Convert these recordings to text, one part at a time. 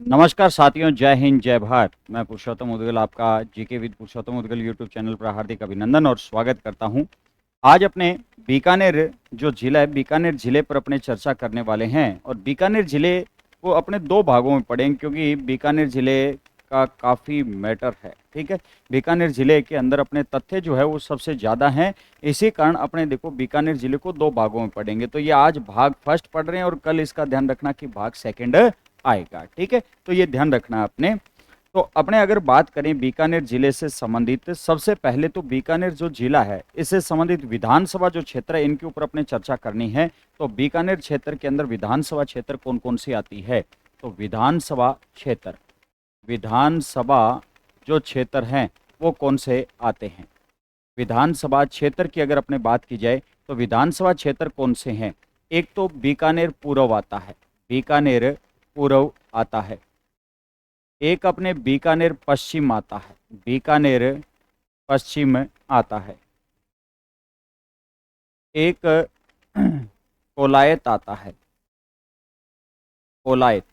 नमस्कार साथियों, जय हिंद जय भारत। मैं पुरुषोत्तम उदगल आपका GK with Purushottam Udgal YouTube channel पर हार्दिक अभिनंदन और स्वागत करता हूं। आज अपने बीकानेर जो जिला है, बीकानेर जिले पर अपने चर्चा करने वाले हैं और बीकानेर जिले को अपने दो भागों में पढ़ेंगे क्योंकि बीकानेर जिले का काफ़ी मैटर है। ठीक है, बीकानेर जिले के अंदर अपने तथ्य जो है वो सबसे ज़्यादा हैं। इसी कारण अपने देखो बीकानेर जिले को दो भागों में पढ़ेंगे। तो ये आज भाग फर्स्ट पढ़ रहे हैं और कल इसका ध्यान रखना कि भाग सेकेंड आएगा। ठीक है, तो ये ध्यान रखना आपने। तो अपने अगर बात करें बीकानेर जिले से संबंधित, सबसे पहले तो बीकानेर जो जिला है इससे संबंधित विधानसभा जो क्षेत्र है इनके ऊपर अपने चर्चा करनी है। तो बीकानेर क्षेत्र के अंदर विधानसभा क्षेत्र कौन कौन सी आती है? तो विधानसभा क्षेत्र, विधानसभा जो क्षेत्र हैं वो कौन से आते हैं? विधानसभा क्षेत्र की अगर अपने बात की जाए तो विधानसभा क्षेत्र कौन से हैं? एक तो बीकानेर पूर्व आता है, बीकानेर पूर्व आता है। एक अपने बीकानेर पश्चिम आता है, बीकानेर पश्चिम आता है। एक कोलायत आता है, कोलायत।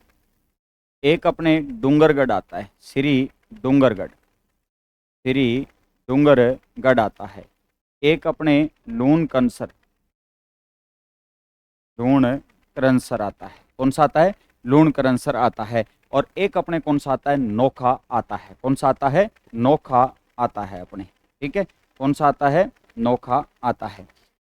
एक अपने डूंगरगढ़ आता है, श्री डूंगरगढ़, श्री डूंगरगढ़ आता है। एक अपने लूण कंसर, लूण करंसर आता है। कौन सा आता है? लूण करंसर आता है। और एक अपने कौन सा आता है? नोखा आता है। कौन सा आता है? नोखा आता है अपने। ठीक है, कौन सा आता है? नोखा आता है।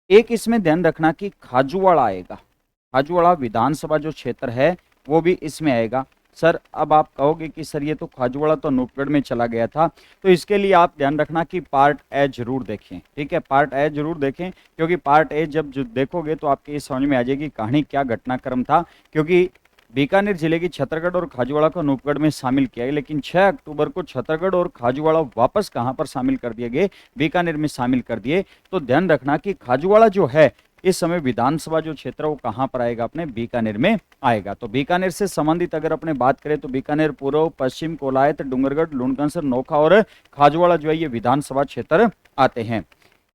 एक इसमें ध्यान रखना कि खाजूवाड़ा आएगा, खाजूवाड़ा विधानसभा जो क्षेत्र है वो भी इसमें आएगा। सर अब आप कहोगे कि सर ये तो खाजूवाड़ा तो अनूपगढ़ में चला गया था, तो इसके लिए आप ध्यान रखना कि पार्ट ए जरूर देखें। ठीक है, पार्ट ए जरूर देखें क्योंकि पार्ट ए जब देखोगे तो आपके ये समझ में आ जाएगी कहानी क्या घटनाक्रम था। क्योंकि बीकानेर जिले की छतरगढ़ और खाजूवाड़ा को अनूपगढ़ में शामिल किया गया, लेकिन 6 अक्टूबर को छतरगढ़ और खाजूवाड़ा वापस कहां पर शामिल कर दिए गए? बीकानेर में शामिल कर दिए। तो ध्यान रखना कि खाजूवाड़ा जो है इस समय विधानसभा जो क्षेत्र वो कहां पर आएगा? अपने बीकानेर में आएगा। तो बीकानेर से संबंधित अगर अपने बात करें तो बीकानेर पूर्व, पश्चिम, कोलायत, डूंगरगढ़, लूणकंसर, नोखा और खाजूवाड़ा जो है ये विधानसभा क्षेत्र आते हैं।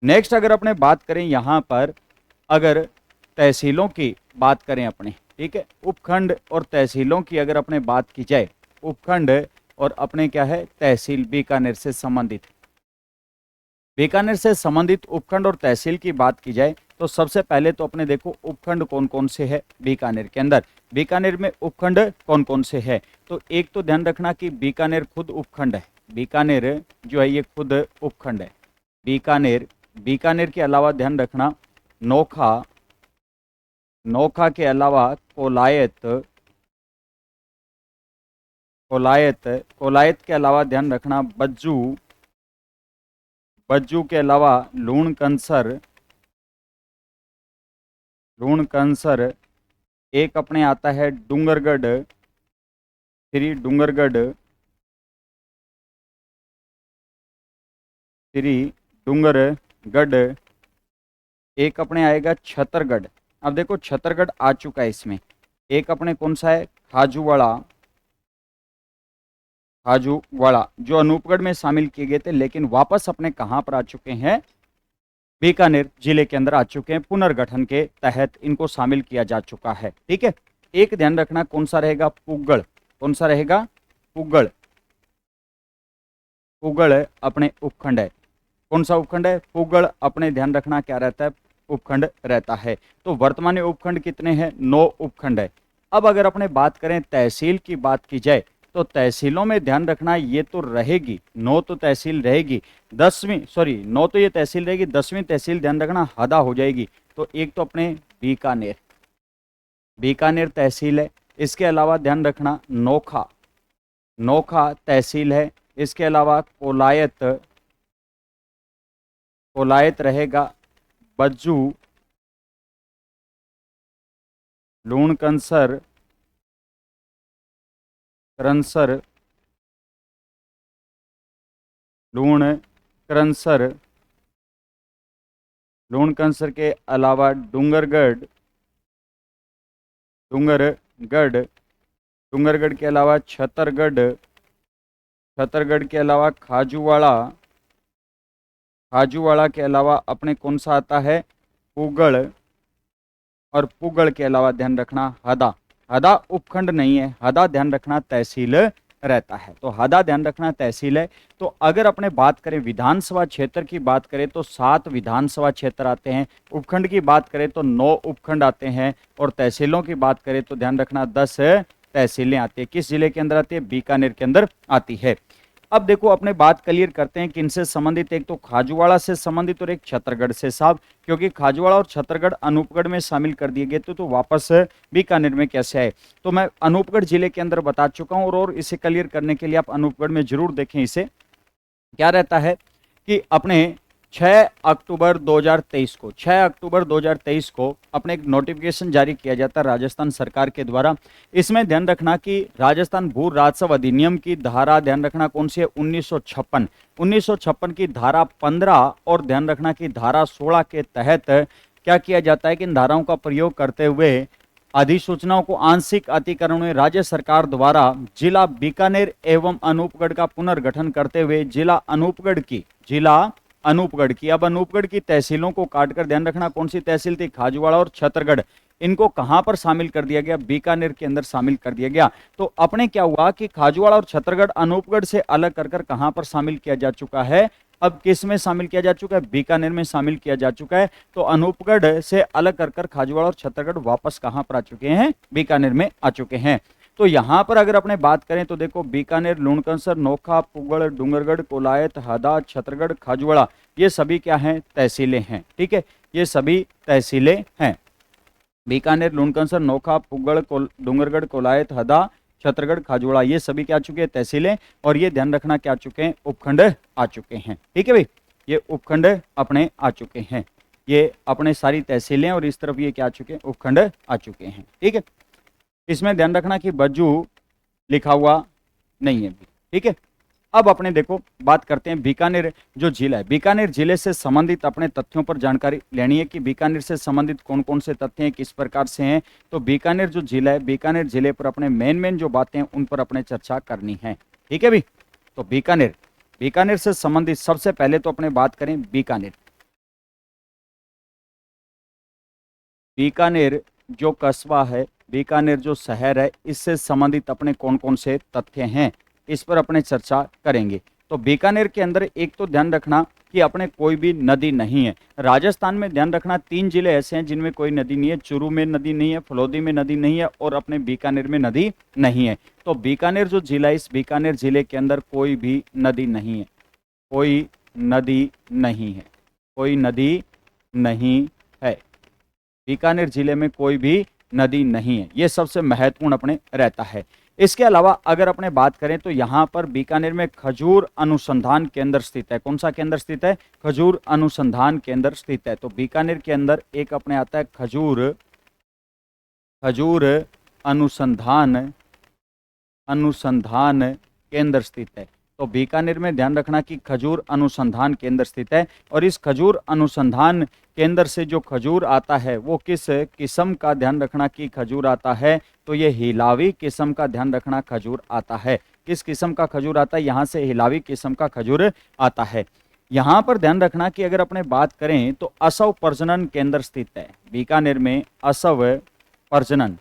नेक्स्ट अगर अपने बात करें यहां पर, अगर तहसीलों की बात करें अपने, ठीक है, उपखंड और तहसीलों की अगर अपने बात की जाए, उपखंड और अपने क्या है? तहसील बीकानेर से संबंधित, बीकानेर से संबंधित उपखंड और तहसील की बात की जाए तो सबसे पहले तो अपने देखो उपखंड कौन कौन से है बीकानेर के अंदर। बीकानेर में उपखंड कौन कौन से है? तो एक तो ध्यान रखना कि बीकानेर खुद उपखंड है, बीकानेर जो है ये खुद उपखंड है। बीकानेर, बीकानेर के अलावा ध्यान रखना नोखा, नोखा के अलावा कोलायत, कोलायत, कोलायत के अलावा ध्यान रखना बज्जू, बज्जू के अलावा लूणकंसर, लूणकंसर। एक अपने आता है डूंगरगढ़, श्री डूंगरगढ़, श्री डूंगरगढ़। एक अपने आएगा छतरगढ़। अब देखो छतरगढ़ आ चुका है इसमें। एक अपने कौन सा है? खाजूवाड़ा, खाजूवाड़ा जो अनूपगढ़ में शामिल किए गए थे लेकिन वापस अपने कहां पर आ चुके हैं? बीकानेर जिले के अंदर आ चुके हैं। पुनर्गठन के तहत इनको शामिल किया जा चुका है। ठीक है, एक ध्यान रखना कौन सा रहेगा? पुगड़। कौन सा रहेगा? पुगड़, पुगड़ अपने उपखंड है। कौन सा उपखंड है? पुगड़ अपने ध्यान रखना क्या रहता है? उपखंड रहता है। तो वर्तमान में उपखंड कितने हैं? 9 उपखंड है। अब अगर अपने बात करें तहसील की बात की जाए तो तहसीलों में ध्यान रखना ये तो रहेगी, 9 तो तहसील रहेगी। 10वीं, सॉरी 9 तो ये तहसील रहेगी, 10वीं तहसील ध्यान रखना हदा हो जाएगी। तो एक तो अपने बीकानेर, बीकानेर तहसील है। इसके अलावा ध्यान रखना नोखा, नोखा तहसील है। इसके अलावा कोलायत, कोलायत रहेगा। बज्जू, लूणकंसर, करंसर, लूण करंसर, लूणकंसर के अलावा डूंगरगढ़, डूंगरगढ़, डूंगरगढ़ के अलावा छतरगढ़, छतरगढ़ के अलावा खाजूवाड़ा, खाजूवाड़ा के अलावा अपने कौन सा आता है? पुगड़, और पुगड़ के अलावा ध्यान रखना हदा, हदा उपखंड नहीं है, हदा ध्यान रखना तहसील रहता है। तो हदा ध्यान रखना तहसील है। तो अगर अपने बात करें विधानसभा क्षेत्र की बात करें तो 7 विधानसभा क्षेत्र आते हैं, उपखंड की बात करें तो 9 उपखंड आते हैं, और तहसीलों की बात करें तो ध्यान रखना 10 तहसीलें आती है। किस जिले के अंदर आती है? बीकानेर के अंदर आती है। अब देखो अपने बात क्लियर करते हैं किनसे संबंधित, एक तो खाजूवाड़ा से संबंधित और एक छत्तरगढ़ से साहब, क्योंकि खाजूवाड़ा और छत्तरगढ़ अनूपगढ़ में शामिल कर दिए गए तो वापस बीकानेर में कैसे आए? तो मैं अनूपगढ़ जिले के अंदर बता चुका हूं, और इसे क्लियर करने के लिए आप अनूपगढ़ में जरूर देखें। इसे क्या रहता है कि अपने 6 अक्टूबर 2023 को 6 अक्टूबर 2023 को अपने एक नोटिफिकेशन जारी किया जाता है राजस्थान सरकार के द्वारा। इसमें ध्यान रखना कि राजस्थान भू राजस्व अधिनियम की धारा ध्यान रखना कौन सी है? 1956 की धारा 15 और ध्यान रखना कि धारा 16 के तहत क्या किया जाता है कि इन धाराओं का प्रयोग करते हुए अधिसूचनाओं को आंशिक अतिक्रमण में राज्य सरकार द्वारा जिला बीकानेर एवं अनूपगढ़ का पुनर्गठन करते हुए जिला अनूपगढ़ की अब अनूपगढ़ की तहसीलों को काटकर ध्यान रखना कौन सी तहसील थी? खाजूवाड़ा और छत्तरगढ़, इनको कहां पर शामिल कर दिया गया? बीकानेर के अंदर शामिल कर दिया गया। तो अपने क्या हुआ कि खाजूवाड़ा और छत्तरगढ़ अनूपगढ़ से अलग कर कहां पर शामिल किया जा चुका है? अब किस में शामिल किया जा चुका है? बीकानेर में शामिल किया जा चुका है। तो अनूपगढ़ से अलग कर खाजूवाड़ा और छत्तरगढ़ वापस कहां पर आ चुके हैं? बीकानेर में आ चुके हैं। तो यहां पर अगर अपने बात करें तो देखो बीकानेर, लूणकरसर, नोखा, पुगड़, डूंगरगढ़, कोलायत, हदा, छत्तरगढ़, खाजूवाड़ा, ये सभी क्या हैं? तहसीलें हैं। ठीक है, ये सभी तहसीलें हैं। बीकानेर, लूणकरसर, नोखा, पुगड़, डूंगरगढ़, कोलायत, हदा, छत्तरगढ़, खाजूवाड़ा, ये सभी क्या आ चुके हैं? तहसीलें। और ये ध्यान रखना क्या आ चुके हैं? उपखंड आ चुके हैं। ठीक है भाई, ये उपखंड अपने आ चुके हैं। ये अपने सारी तहसीलें, और इस तरफ ये क्या आ चुके हैं? उपखंड आ चुके हैं। ठीक है, इसमें ध्यान रखना कि बज्जू लिखा हुआ नहीं है। ठीक है, अब अपने देखो बात करते हैं बीकानेर जो जिला है, बीकानेर जिले से संबंधित अपने तथ्यों पर जानकारी लेनी है कि बीकानेर से संबंधित कौन कौन से तथ्य हैं, किस प्रकार से हैं। तो बीकानेर जो जिला है, बीकानेर जिले पर अपने मेन जो बातें हैं उन पर अपने चर्चा करनी है। ठीक है भी, तो बीकानेर से संबंधित सबसे पहले तो अपने बात करें बीकानेर जो कस्बा है, बीकानेर जो शहर है, इससे संबंधित अपने कौन कौन से तथ्य हैं, इस पर अपने चर्चा करेंगे। तो बीकानेर के अंदर एक तो ध्यान रखना कि अपने कोई भी नदी नहीं है। राजस्थान में ध्यान रखना 3 जिले ऐसे हैं जिनमें कोई नदी नहीं है। चूरू में नदी नहीं है, फलोदी में नदी नहीं है, और अपने बीकानेर में नदी नहीं है। तो बीकानेर जो जिला है, इस बीकानेर जिले के अंदर कोई भी नदी नहीं है, कोई नदी नहीं है, कोई नदी नहीं है। बीकानेर जिले में कोई भी नदी नहीं है, ये सबसे महत्वपूर्ण अपने रहता है। इसके अलावा अगर अपने बात करें तो यहाँ पर बीकानेर में खजूर अनुसंधान केंद्र स्थित है। कौन सा केंद्र स्थित है? खजूर अनुसंधान केंद्र स्थित है। तो बीकानेर के अंदर एक अपने आता है खजूर अनुसंधान केंद्र स्थित है। तो बीकानेर में ध्यान रखना कि खजूर अनुसंधान केंद्र स्थित है, और इस खजूर अनुसंधान केंद्र से जो खजूर आता है वो किस किस्म का ध्यान रखना कि खजूर आता है? तो ये हिलावी किस्म का ध्यान रखना खजूर आता है। किस किस्म का खजूर आता है? यहाँ से हिलावी किस्म का खजूर आता है। यहाँ पर ध्यान रखना कि अगर अपने बात करें तो असव प्रजनन केंद्र स्थित है। बीकानेर में असव प्रजनन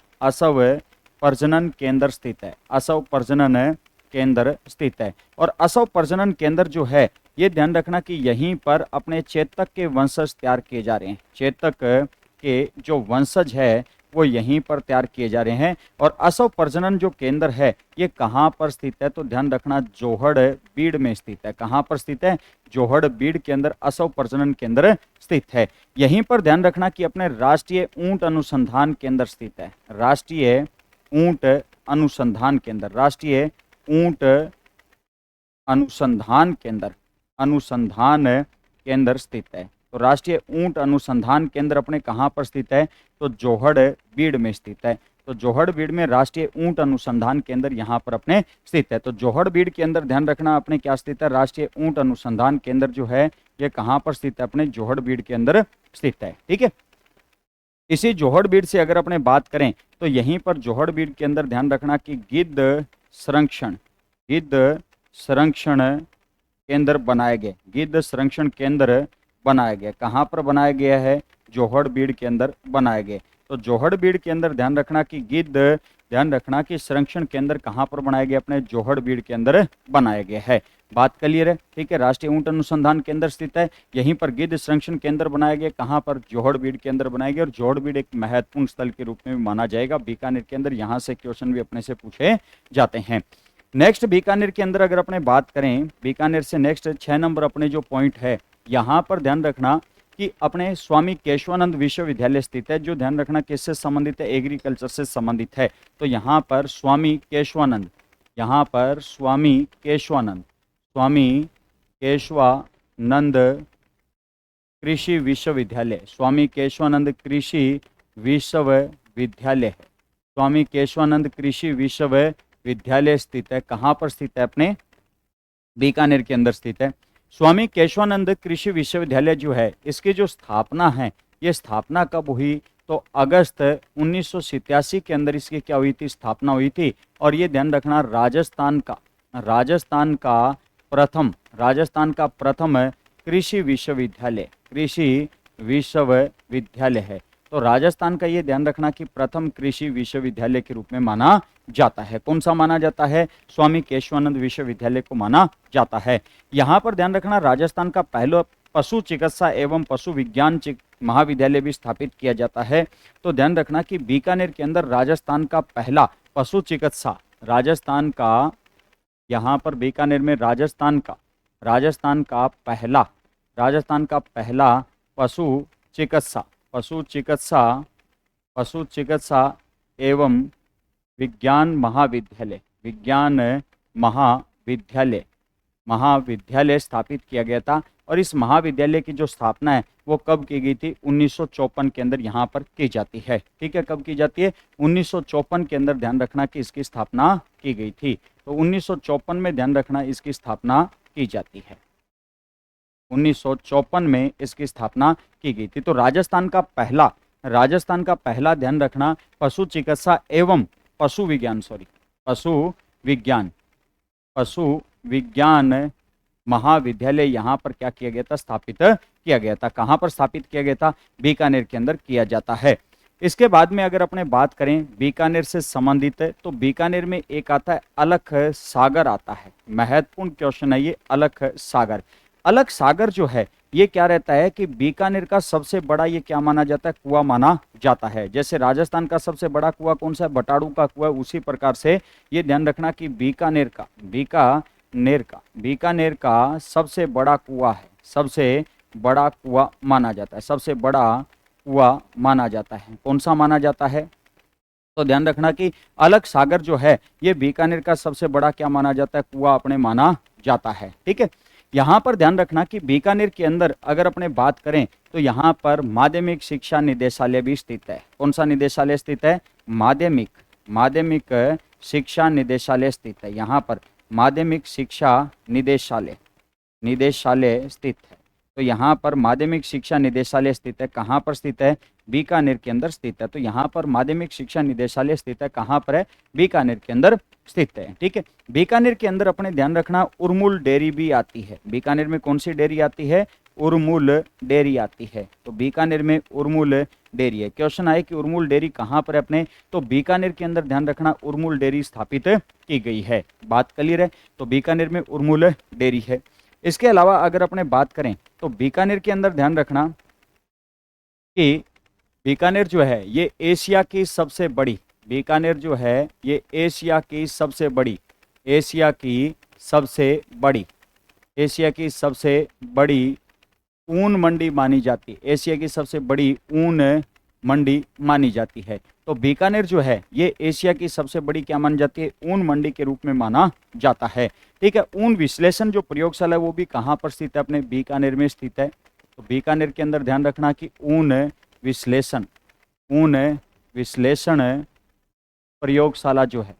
केंद्र स्थित है। असव प्रजनन केंद्र स्थित है। और असव प्रजनन केंद्र जो है, ये ध्यान रखना कि यहीं पर अपने चेतक के वंशज तैयार किए जा रहे हैं। चेतक के जो वंशज है वो यहीं पर तैयार किए जा रहे हैं। और असव प्रजनन जो केंद्र है ये कहाँ पर स्थित है? तो ध्यान रखना जोहड़ बीड़ में स्थित है। कहाँ पर स्थित है? जोहड़ बीड़ के अंदर असव प्रजनन केंद्र स्थित है। यहीं पर ध्यान रखना कि अपने राष्ट्रीय ऊंट अनुसंधान केंद्र स्थित है। राष्ट्रीय ऊंट अनुसंधान केंद्र, राष्ट्रीय ऊंट अनुसंधान केंद्र स्थित है। तो राष्ट्रीय ऊंट अनुसंधान केंद्र अपने कहाँ पर स्थित है? तो जोहड़ बीड़ में स्थित है। तो जोहड़ बीड़ में राष्ट्रीय ऊंट अनुसंधान केंद्र यहाँ पर अपने स्थित है। तो जोहड़ बीड़ के अंदर ध्यान रखना अपने क्या स्थित है? राष्ट्रीय ऊंट अनुसंधान केंद्र जो है ये कहाँ पर स्थित है? अपने जोहड़ बीड़ के अंदर स्थित है। ठीक है, इसी जोहड़ बीड़ से अगर अपने बात करें तो यहीं पर जोहड़ बीड़ के अंदर ध्यान रखना कि गिद्ध संरक्षण केंद्र बनाए गए। गिद्ध संरक्षण केंद्र बनाया गया। कहाँ पर बनाया गया है? जोहड़ बीड़ के अंदर बनाए गए। तो जोहड़ बीड़ के अंदर ध्यान रखना कि गिद्ध ध्यान रखना कि संरक्षण केंद्र कहाँ पर बनाए गए, अपने जोहड़बीड़ के अंदर बनाया गया है। बात क्लियर है, ठीक है। राष्ट्रीय ऊंट अनुसंधान केंद्र स्थित है, यहीं पर गिद्ध संरक्षण केंद्र बनाया गया, कहाँ पर, जोहड़बीड़ के अंदर बनाया गया। और जोहड़बीड़ एक महत्वपूर्ण स्थल के रूप में भी माना जाएगा बीकानेर के अंदर, यहाँ से क्वेश्चन भी अपने से पूछे जाते हैं। नेक्स्ट बीकानेर के अंदर अगर अपने बात करें, बीकानेर से नेक्स्ट 6 नंबर अपने जो पॉइंट है, यहाँ पर ध्यान रखना कि अपने स्वामी केशवानंद विश्वविद्यालय स्थित है, जो ध्यान रखना किससे संबंधित है, एग्रीकल्चर से संबंधित है। तो यहाँ पर स्वामी केशवानंद, यहाँ पर स्वामी केशवानंद कृषि विश्वविद्यालय, स्वामी केशवानंद कृषि विश्वविद्यालय है, स्वामी केशवानंद कृषि विश्वविद्यालय स्थित है। कहाँ पर स्थित है, अपने बीकानेर के अंदर स्थित है। स्वामी केशवानंद कृषि विश्वविद्यालय जो है, इसकी जो स्थापना है, ये स्थापना कब हुई, तो अगस्त 1987 के अंदर इसकी क्या हुई थी, स्थापना हुई थी। और ये ध्यान रखना राजस्थान का प्रथम कृषि विश्वविद्यालय है। तो राजस्थान का ये ध्यान रखना कि प्रथम कृषि विश्वविद्यालय के रूप में माना जाता है। कौन सा माना जाता है, स्वामी केशवानंद विश्वविद्यालय को माना जाता है। यहाँ पर ध्यान रखना राजस्थान का पहला पशु चिकित्सा एवं पशु विज्ञान महाविद्यालय भी स्थापित किया जाता है। तो ध्यान रखना कि बीकानेर के अंदर राजस्थान का पहला पशु चिकित्सा, राजस्थान का, यहाँ पर बीकानेर में राजस्थान का पहला पशु चिकित्सा एवं विज्ञान महाविद्यालय स्थापित किया गया था। और इस महाविद्यालय की जो स्थापना है वो कब की गई थी, 1954 के अंदर यहाँ पर की जाती है। ठीक है, कब की जाती है, 1954 के अंदर ध्यान रखना कि इसकी स्थापना की गई थी। तो 1954 में ध्यान रखना इसकी स्थापना की जाती है, 1954 में इसकी स्थापना की गई थी। तो राजस्थान का पहला ध्यान रखना पशु चिकित्सा एवं पशु विज्ञान महाविद्यालय यहाँ पर क्या किया गया था, स्थापित किया गया था। कहाँ पर स्थापित किया गया था, बीकानेर के अंदर किया जाता है। इसके बाद में अगर अपने बात करें बीकानेर से संबंधित है, तो बीकानेर में एक आता है अलख सागर आता है। महत्वपूर्ण क्वेश्चन है ये, अलख सागर जो है ये क्या रहता है कि बीकानेर का सबसे बड़ा ये क्या माना जाता है, कुआं माना जाता है। जैसे राजस्थान का सबसे बड़ा कुआं कौन सा है, बटाड़ू का कुआं, उसी प्रकार से ये ध्यान रखना कि बीकानेर का सबसे बड़ा कुआं है, सबसे बड़ा कुआं माना जाता है, सबसे बड़ा कुआं माना जाता है। कौन सा माना जाता है, तो ध्यान रखना कि अलख सागर जो है ये बीकानेर का सबसे बड़ा क्या माना जाता है, कुआं अपने माना जाता है। ठीक है, यहाँ पर ध्यान रखना कि बीकानेर के अंदर अगर अपने बात करें तो यहाँ पर माध्यमिक शिक्षा निदेशालय भी स्थित है। कौन सा निदेशालय स्थित है, माध्यमिक शिक्षा निदेशालय स्थित है। यहाँ पर माध्यमिक शिक्षा निदेशालय स्थित है। तो यहाँ पर माध्यमिक शिक्षा निदेशालय स्थित है, कहाँ पर स्थित है, बीकानेर के अंदर स्थित है। तो यहाँ पर माध्यमिक शिक्षा निदेशालय स्थित है, कहाँ पर है, बीकानेर के अंदर स्थित है। ठीक है, बीकानेर के अंदर अपने ध्यान रखना उर्मुल डेयरी भी आती है। बीकानेर में कौन सी डेयरी आती है, उर्मुल डेयरी आती है। तो बीकानेर में उर्मुल डेयरी है। क्वेश्चन आए कि उर्मुल डेयरी कहाँ पर है अपने, तो बीकानेर के अंदर ध्यान रखना उर्मुल डेयरी स्थापित की गई है। बात क्लियर है, तो बीकानेर में उर्मुल डेयरी है। इसके अलावा अगर अपने बात करें तो बीकानेर के अंदर ध्यान रखना कि बीकानेर जो है ये एशिया की सबसे बड़ी, बीकानेर जो है ये एशिया की सबसे बड़ी ऊन मंडी मानी जाती है, एशिया की सबसे बड़ी ऊन मंडी मानी जाती है। तो बीकानेर जो है ये एशिया की सबसे बड़ी क्या मानी जाती है, ऊन मंडी के रूप में माना जाता है। ठीक है, ऊन विश्लेषण जो प्रयोगशाला है वो भी कहाँ पर स्थित है, अपने बीकानेर में स्थित है। तो बीकानेर के अंदर ध्यान रखना कि ऊन विश्लेषण प्रयोगशाला जो है,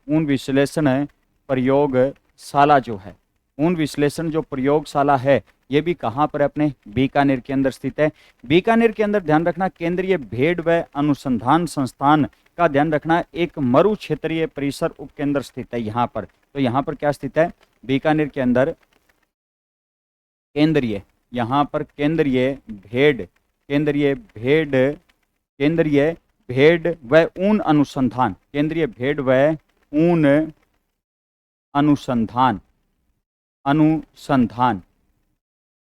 ऊन विश्लेषण जो प्रयोगशाला है ये भी कहाँ पर है, अपने बीकानेर के अंदर स्थित है। बीकानेर के अंदर ध्यान रखना केंद्रीय भेड़ व अनुसंधान संस्थान का ध्यान रखना एक मरु क्षेत्रीय परिसर उपकेंद्र स्थित है यहाँ पर। तो यहाँ पर क्या स्थित है, बीकानेर के अंदर केंद्रीय भेड़ व ऊन अनुसंधान, केंद्रीय भेड़ व ऊन अनुसंधान,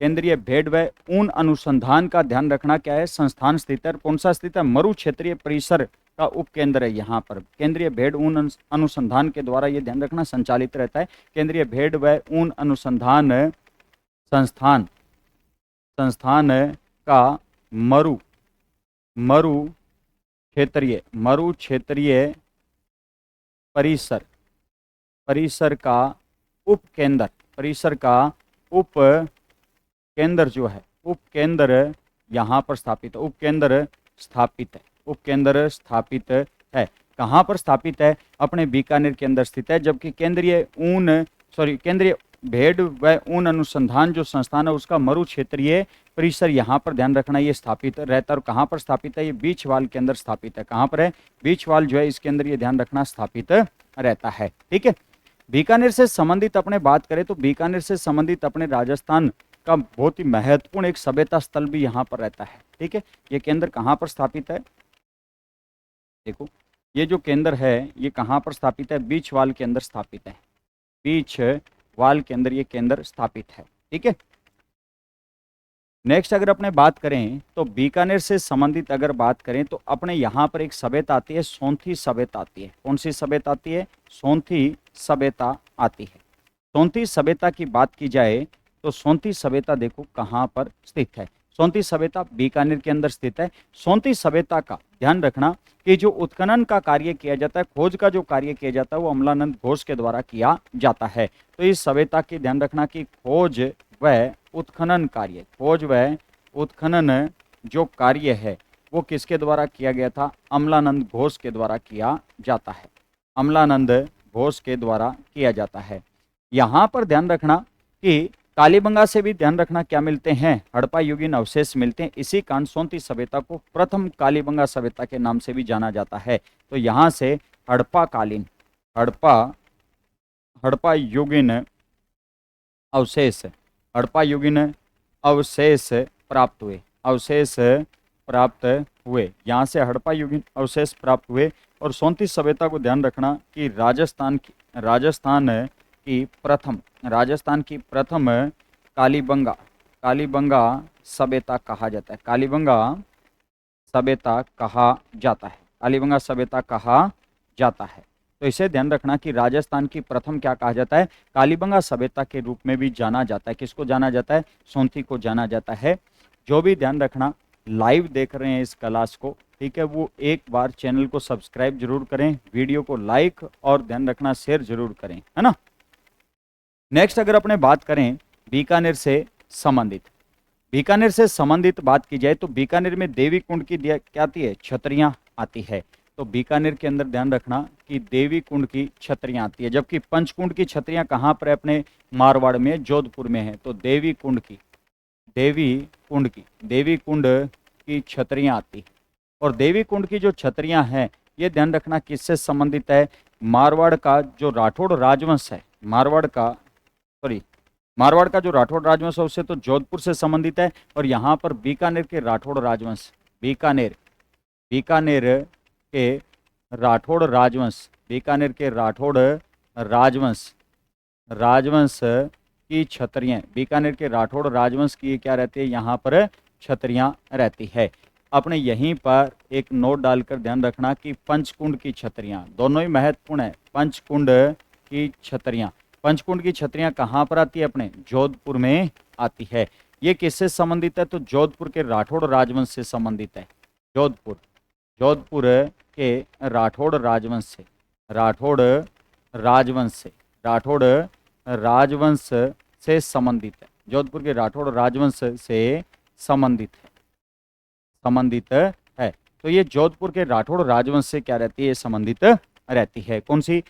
केंद्रीय भेड़ व ऊन अनुसंधान का ध्यान रखना क्या है, संस्थान स्थित है। कौन सा स्थित है, मरु क्षेत्रीय परिसर का उपकेंद्र है। यहाँ पर केंद्रीय भेड़ ऊन अनुसंधान के द्वारा ये ध्यान रखना संचालित रहता है। केंद्रीय भेड़ व ऊन अनुसंधान संस्थान का मरु क्षेत्रीय परिसर का उपकेंद्र जो है, उपकेंद्र यहाँ पर स्थापित है। उपकेंद्र स्थापित है। कहाँ पर स्थापित है, अपने बीकानेर के अंदर स्थित है। जबकि केंद्रीय भेड़ व ऊन अनुसंधान जो संस्थान है उसका मरु क्षेत्रीय परिसर यहाँ पर ध्यान रखना ये स्थापित रहता है। और कहाँ पर स्थापित है, ये बीचवाल के अंदर स्थापित है। कहाँ पर है, बीचवाल जो है इसके अंदर ये ध्यान रखना स्थापित रहता है। ठीक है, बीकानेर से संबंधित अपने बात करें तो बीकानेर से संबंधित अपने राजस्थान का बहुत ही महत्वपूर्ण एक सभ्यता स्थल भी यहाँ पर रहता है। ठीक है, ये केंद्र कहाँ पर स्थापित है, देखो ये जो केंद्र है ये कहाँ पर स्थापित है, बीचवाल के अंदर स्थापित है। बीचवाल के अंदर ये केंद्र स्थापित है। ठीक है, नेक्स्ट अगर अपने बात करें तो बीकानेर से संबंधित अगर बात करें तो अपने यहाँ पर एक सभ्यता आती है, सोंथी सभ्यता आती है। कौन सी सभ्यता आती है, सोंथी सभ्यता आती है। सोंथी सभ्यता की बात की जाए तो सोंथी सभ्यता देखो कहाँ पर स्थित है, सोंथी सभ्यता बीकानेर के अंदर स्थित है। सोंथी सभ्यता का ध्यान रखना कि जो उत्खनन का कार्य किया जाता है, खोज का जो कार्य किया जाता है वो अमलानंद घोष के द्वारा किया जाता है। तो इस सभ्यता की ध्यान रखना कि खोज व उत्खनन जो कार्य है वो किसके द्वारा किया गया था, अमलानंद घोष के द्वारा किया जाता है। अमलानंद घोष के द्वारा किया जाता है। यहाँ पर ध्यान रखना कि कालीबंगा से भी ध्यान रखना क्या मिलते हैं, हड़प्पा युगीन अवशेष मिलते हैं। इसी कारण सोंथी सभ्यता को प्रथम कालीबंगा सभ्यता के नाम से भी जाना जाता है। तो यहाँ से हड़प्पा युगीन अवशेष प्राप्त हुए, यहाँ से हड़प्पा युगीन अवशेष प्राप्त हुए। और सोंथी सभ्यता को ध्यान रखना कि राजस्थान की प्रथम कालीबंगा सभ्यता कहा जाता है। कालीबंगा सभ्यता कहा जाता है। तो इसे ध्यान रखना कि राजस्थान की प्रथम क्या कहा जाता है, कालीबंगा सभ्यता के रूप में भी जाना जाता है। किसको जाना जाता है, सोंथी को जाना जाता है। जो भी ध्यान रखना लाइव देख रहे हैं इस क्लास को, ठीक है, वो एक बार चैनल को सब्सक्राइब जरूर करें, वीडियो को लाइक और ध्यान रखना शेयर जरूर करें, है ना। नेक्स्ट अगर अपने बात करें बीकानेर से संबंधित बात की जाए तो बीकानेर में देवी कुंड की क्या आती है, छतरियां आती है। तो बीकानेर के अंदर ध्यान रखना कि देवी कुंड की छतरियां आती है। जबकि पंचकुंड की छतरियां कहाँ पर है, अपने मारवाड़ में, जोधपुर में है। तो देवी कुंड की छतरियां आती है। और देवी कुंड की जो छतरियां हैं ये ध्यान रखना किससे संबंधित है, मारवाड़ का जो राठौड़ राजवंश है, मारवाड़ का जो राठौड़ राजवंश है उससे तो जोधपुर से संबंधित है। और यहाँ पर बीकानेर के राठौड़ राजवंश, बीकानेर के राठौड़ राजवंश की छतरियां, बीकानेर के राठौड़ राजवंश की क्या रहती है, यहाँ पर छतरियां रहती है। अपने यहीं पर एक नोट डालकर ध्यान रखना कि पंचकुंड की छतरियां, दोनों ही महत्वपूर्ण है। पंचकुंड की छतरियां कहाँ पर आती है, अपने जोधपुर में आती है। ये किससे संबंधित है, तो जोधपुर के राठौड़ राजवंश से संबंधित है। जोधपुर के राठौड़ राजवंश से संबंधित है। जोधपुर के राठौड़ राजवंश से संबंधित है। तो ये जोधपुर के राठौड़ राजवंश से क्या रहती है, संबंधित रहती है। कौन सी,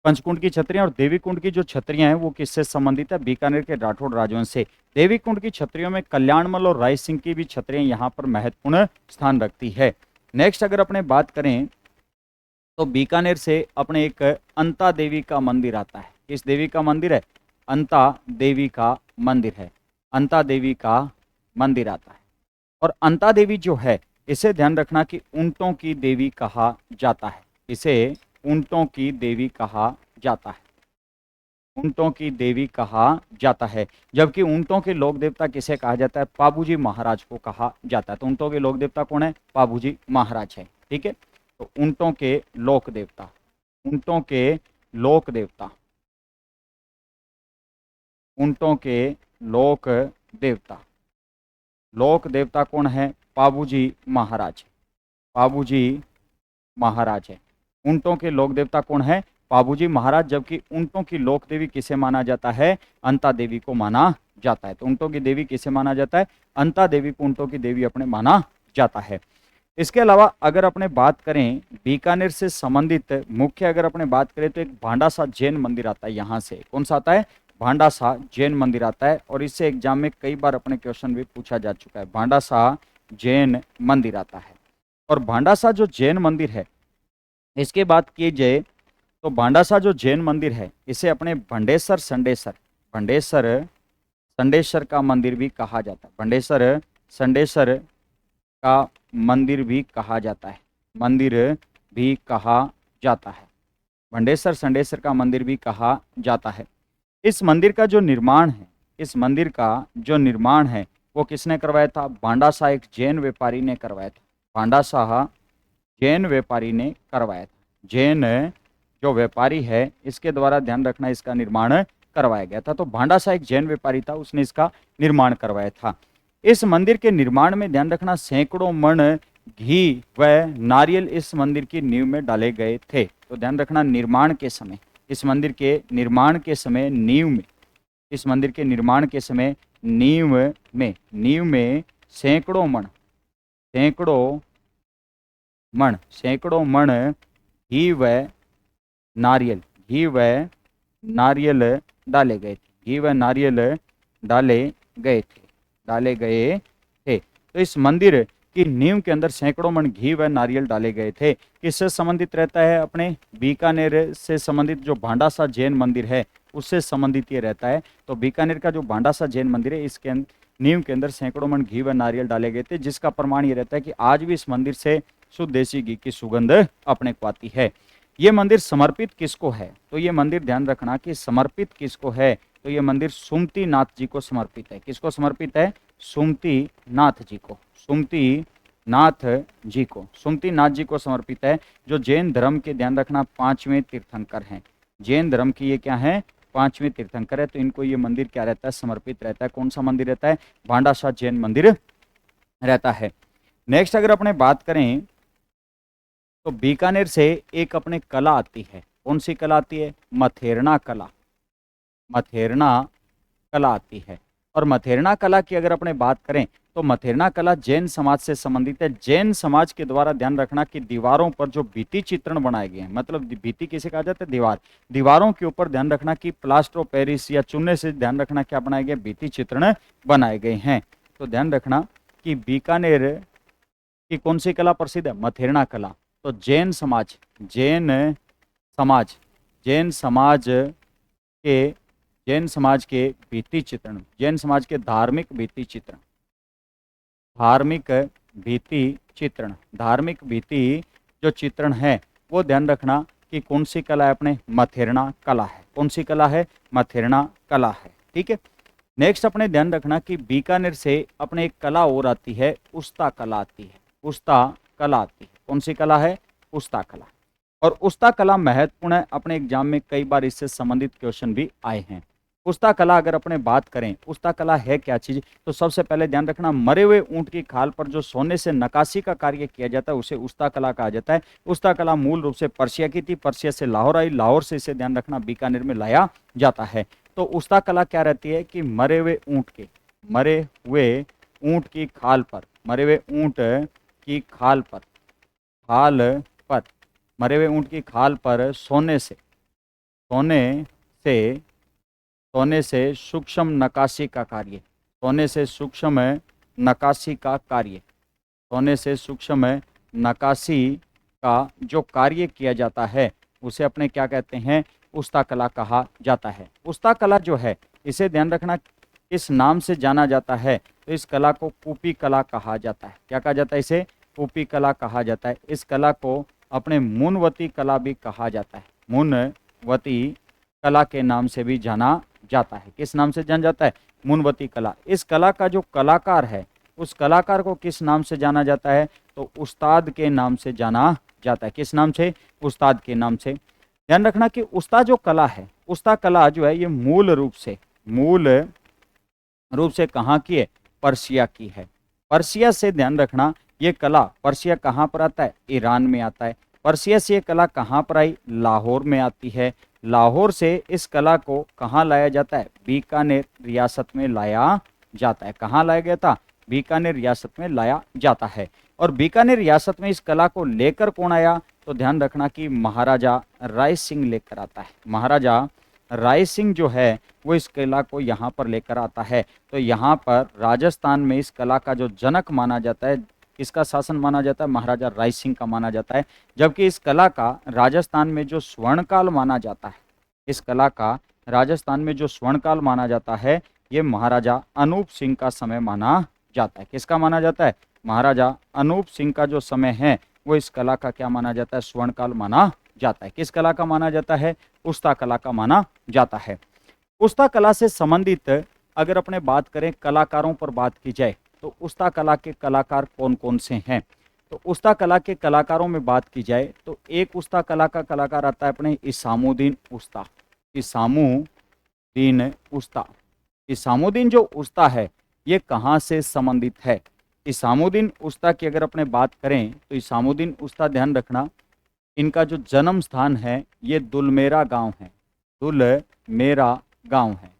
पंचकुंड की छतरियां। और देवी कुंड की जो छतरियां हैं वो किससे संबंधित है, बीकानेर के राठौड़ राजवंश से। देवी कुंड की छतरियों में कल्याणमल और राय सिंह की भी छतरियां यहाँ पर महत्वपूर्ण स्थान रखती है। नेक्स्ट अगर अपने बात करें तो बीकानेर से अपने एक अंता देवी का मंदिर आता है। किस देवी का मंदिर है, अंता देवी का मंदिर है। अंता देवी का मंदिर आता है। और अंता देवी जो है इसे ध्यान रखना कि ऊंटों की देवी कहा जाता है। इसे ऊंटों की देवी कहा जाता है। ऊंटों की देवी कहा जाता है। जबकि ऊंटों के लोक देवता किसे कहा जाता है? पाबूजी महाराज को कहा जाता है। तो ऊंटों के लोक देवता कौन है? पाबूजी महाराज है। ठीक है, तो ऊंटों के लोक देवता, ऊंटों के लोक देवता, ऊंटों के लोक देवता, लोक देवता कौन है? पाबूजी महाराज, पाबूजी महाराज है। ऊंटों के लोक देवता कौन है? पाबूजी महाराज। जबकि ऊंटों की लोक देवी किसे माना जाता है? अंता देवी को माना जाता है। तो ऊंटों की देवी किसे माना जाता है? अंता देवी को ऊंटों की देवी अपने माना जाता है। इसके अलावा अगर अपने बात करें बीकानेर से संबंधित मुख्य, अगर अपने बात करें तो एक भांडासा जैन मंदिर आता है। यहाँ से कौन सा आता है? भांडासा जैन मंदिर आता है। और इससे एग्जाम में कई बार अपने क्वेश्चन भी पूछा जा चुका है। भांडासा जैन मंदिर आता है। और भांडासा जो जैन मंदिर है, इसकी बात की जाए तो भांडासा जो जैन मंदिर है, इसे अपने भंडेसर संडेसर, भंडेसर संडेसर का मंदिर भी कहा जाता है। भंडेसर संडेसर का मंदिर भी कहा जाता है। मंदिर भी कहा जाता है। भंडेसर संडेसर का मंदिर भी कहा जाता है। इस मंदिर का जो निर्माण है, इस मंदिर का जो निर्माण है वो किसने करवाया था? भांडासा एक जैन व्यापारी ने करवाया था। भांडासा जैन व्यापारी ने करवाया था। जैन जो व्यापारी है, इसके द्वारा ध्यान रखना इसका निर्माण करवाया गया था। तो भांडासा एक जैन व्यापारी था, उसने इसका निर्माण करवाया था। इस मंदिर के निर्माण में ध्यान रखना सैकड़ों मण घी व नारियल इस मंदिर की नींव में डाले गए थे। तो ध्यान रखना निर्माण के समय, इस मंदिर के निर्माण के समय नींव में, इस मंदिर के निर्माण के समय नींव में सैकड़ों मण घी व नारियल डाले गए थे। घी व नारियल डाले गए थे। तो इस मंदिर की नींव के अंदर सैकड़ों मण घी व नारियल डाले गए थे। किससे संबंधित रहता है? अपने बीकानेर से संबंधित जो भांडासा जैन मंदिर है उससे संबंधित ये रहता है। तो बीकानेर का जो भांडासा जैन मंदिर है, इसके नींव के अंदर सैकड़ों मण घी व नारियल डाले गए थे, जिसका प्रमाण ये रहता है कि आज भी इस मंदिर से शुद्ध देसी घी की सुगंध अपने को आती है। ये मंदिर समर्पित किसको है? तो ये मंदिर ध्यान रखना कि समर्पित किसको है? तो ये मंदिर सुमति नाथ जी को समर्पित है। किसको समर्पित है? सुमति नाथ जी को, सुमति नाथ जी को, सुमति नाथ जी को समर्पित है, जो जैन धर्म के ध्यान रखना 5वें तीर्थंकर हैं। जैन धर्म की ये क्या है? 5वें तीर्थंकर है। तो इनको ये मंदिर क्या रहता है? समर्पित रहता है। कौन सा मंदिर रहता है? भांडासा जैन मंदिर रहता है। नेक्स्ट अगर अपने बात करें तो बीकानेर से एक अपने कला आती है। कौन सी कला आती है? मथेरना कला, मथेरना कला आती है। और मथेरना कला की अगर अपने बात करें तो मथेरना कला जैन समाज से संबंधित है। जैन समाज के द्वारा ध्यान रखना कि दीवारों पर जो भित्ति चित्रण बनाए गए हैं, मतलब भित्ति किसे कहा जाता है? दीवार। दीवारों के ऊपर ध्यान रखना कि प्लास्टर ऑफ पेरिस या चूने से ध्यान रखना क्या बनाए गए? भित्ति चित्रण बनाए गए हैं। तो ध्यान रखना कि बीकानेर की कौन सी कला प्रसिद्ध है? मथेरना कला। तो जैन समाज के भित्ति चित्रण, जैन समाज के धार्मिक भित्ति चित्रण, धार्मिक भित्ति जो चित्रण है वो ध्यान रखना कि कौन सी कला है? अपने मथेरना कला है। कौन सी कला है? मथेरना कला है। ठीक है। नेक्स्ट अपने ध्यान रखना कि बीकानेर से अपने एक कला और आती है, उस्ता कला आती है। उस्ता कला आती है। कौन सी कला है? उस्ता कला। और उस्ता कला महत्वपूर्ण है, अपने एग्जाम में कई बार इससे संबंधित क्वेश्चन भी आए हैं। उस्ता कला अगर अपने बात करें, उस्ता कला है क्या चीज? तो सबसे पहले ध्यान रखना मरे हुए ऊंट की खाल पर जो सोने से नक्काशी का कार्य किया जाता है उसे उस्ता कला कहा जाता है। उस्ता कला मूल रूप से पर्शिया की थी, पर्शिया से लाहौर आई, लाहौर से इसे ध्यान रखना बीकानेर में लाया जाता है। तो उस्ता कला क्या रहती है कि मरे हुए ऊंट की खाल पर, मरे हुए ऊंट की खाल पर सोने से सूक्ष्म नक्काशी का कार्य, सोने से सूक्ष्म नक्काशी का जो कार्य किया जाता है उसे अपने क्या कहते हैं? उस्ता कला कहा जाता है। उस्ता कला जो है इसे ध्यान रखना इस नाम से जाना जाता है। तो इस कला को कूपी कला कहा जाता है। क्या कहा जाता है? इसे कूपी कला कहा जाता है। इस कला को अपने मुनवती कला भी कहा जाता है। मुनवती कला के नाम से भी जाना जाता है। किस नाम से जाना जाता है? मुनवती कला। इस कला का जो कलाकार है उस कलाकार को किस नाम से जाना जाता है? तो उस्ताद के नाम से जाना जाता है। किस नाम से? उस्ताद के नाम से। ध्यान रखना कि उस्ताद जो कला है, उस्ताद कला जो है ये मूल रूप से कहाँ की है? पर्शिया की है। पर्शिया से, ध्यान रखना, ये कला, पर्शिया कहाँ पर आता है? ईरान में आता है। पर्शिया से ये कला कहाँ पर आई? लाहौर में आती है। लाहौर से इस कला को कहाँ लाया जाता है? बीकानेर रियासत में लाया जाता है। कहाँ लाया गया था? बीकानेर रियासत में लाया जाता है। और बीकानेर रियासत में इस कला को लेकर कौन आया? तो ध्यान रखना कि महाराजा राय सिंह लेकर आता है। महाराजा राय सिंह जो है वो इस कला को यहाँ पर लेकर आता है। तो यहाँ पर राजस्थान में इस कला का जो जनक माना जाता है, किसका शासन माना जाता है? महाराजा राय सिंह का माना जाता है। जबकि इस कला का राजस्थान में जो स्वर्णकाल माना जाता है, इस कला का राजस्थान में जो स्वर्णकाल माना जाता है, ये महाराजा अनूप सिंह का समय माना जाता है। किसका माना जाता है? महाराजा अनूप सिंह का जो समय है वो इस कला का क्या माना जाता है? स्वर्णकाल माना जाता है। किस कला का माना जाता है? उस्ता कला का माना जाता है। उस्ता कला से संबंधित अगर अपने बात करें, कलाकारों पर बात की जाए, तो उस्ता कला के कलाकार कौन कौन से हैं? तो उस्ता कला के कलाकारों में बात की जाए तो एक उस्ता कला का कलाकार आता है अपने इसामुद्दीन उस्ता। इसामुद्दीन उस्ता। इसामुद्दीन जो उस्ता है ये कहाँ से संबंधित है? इसामुद्दीन उस्ता की अगर अपने बात करें तो इसामुद्दीन उस्ता, ध्यान रखना, इनका जो जन्म स्थान है ये दुलमेरा गांव है। दुलमेरा गांव है।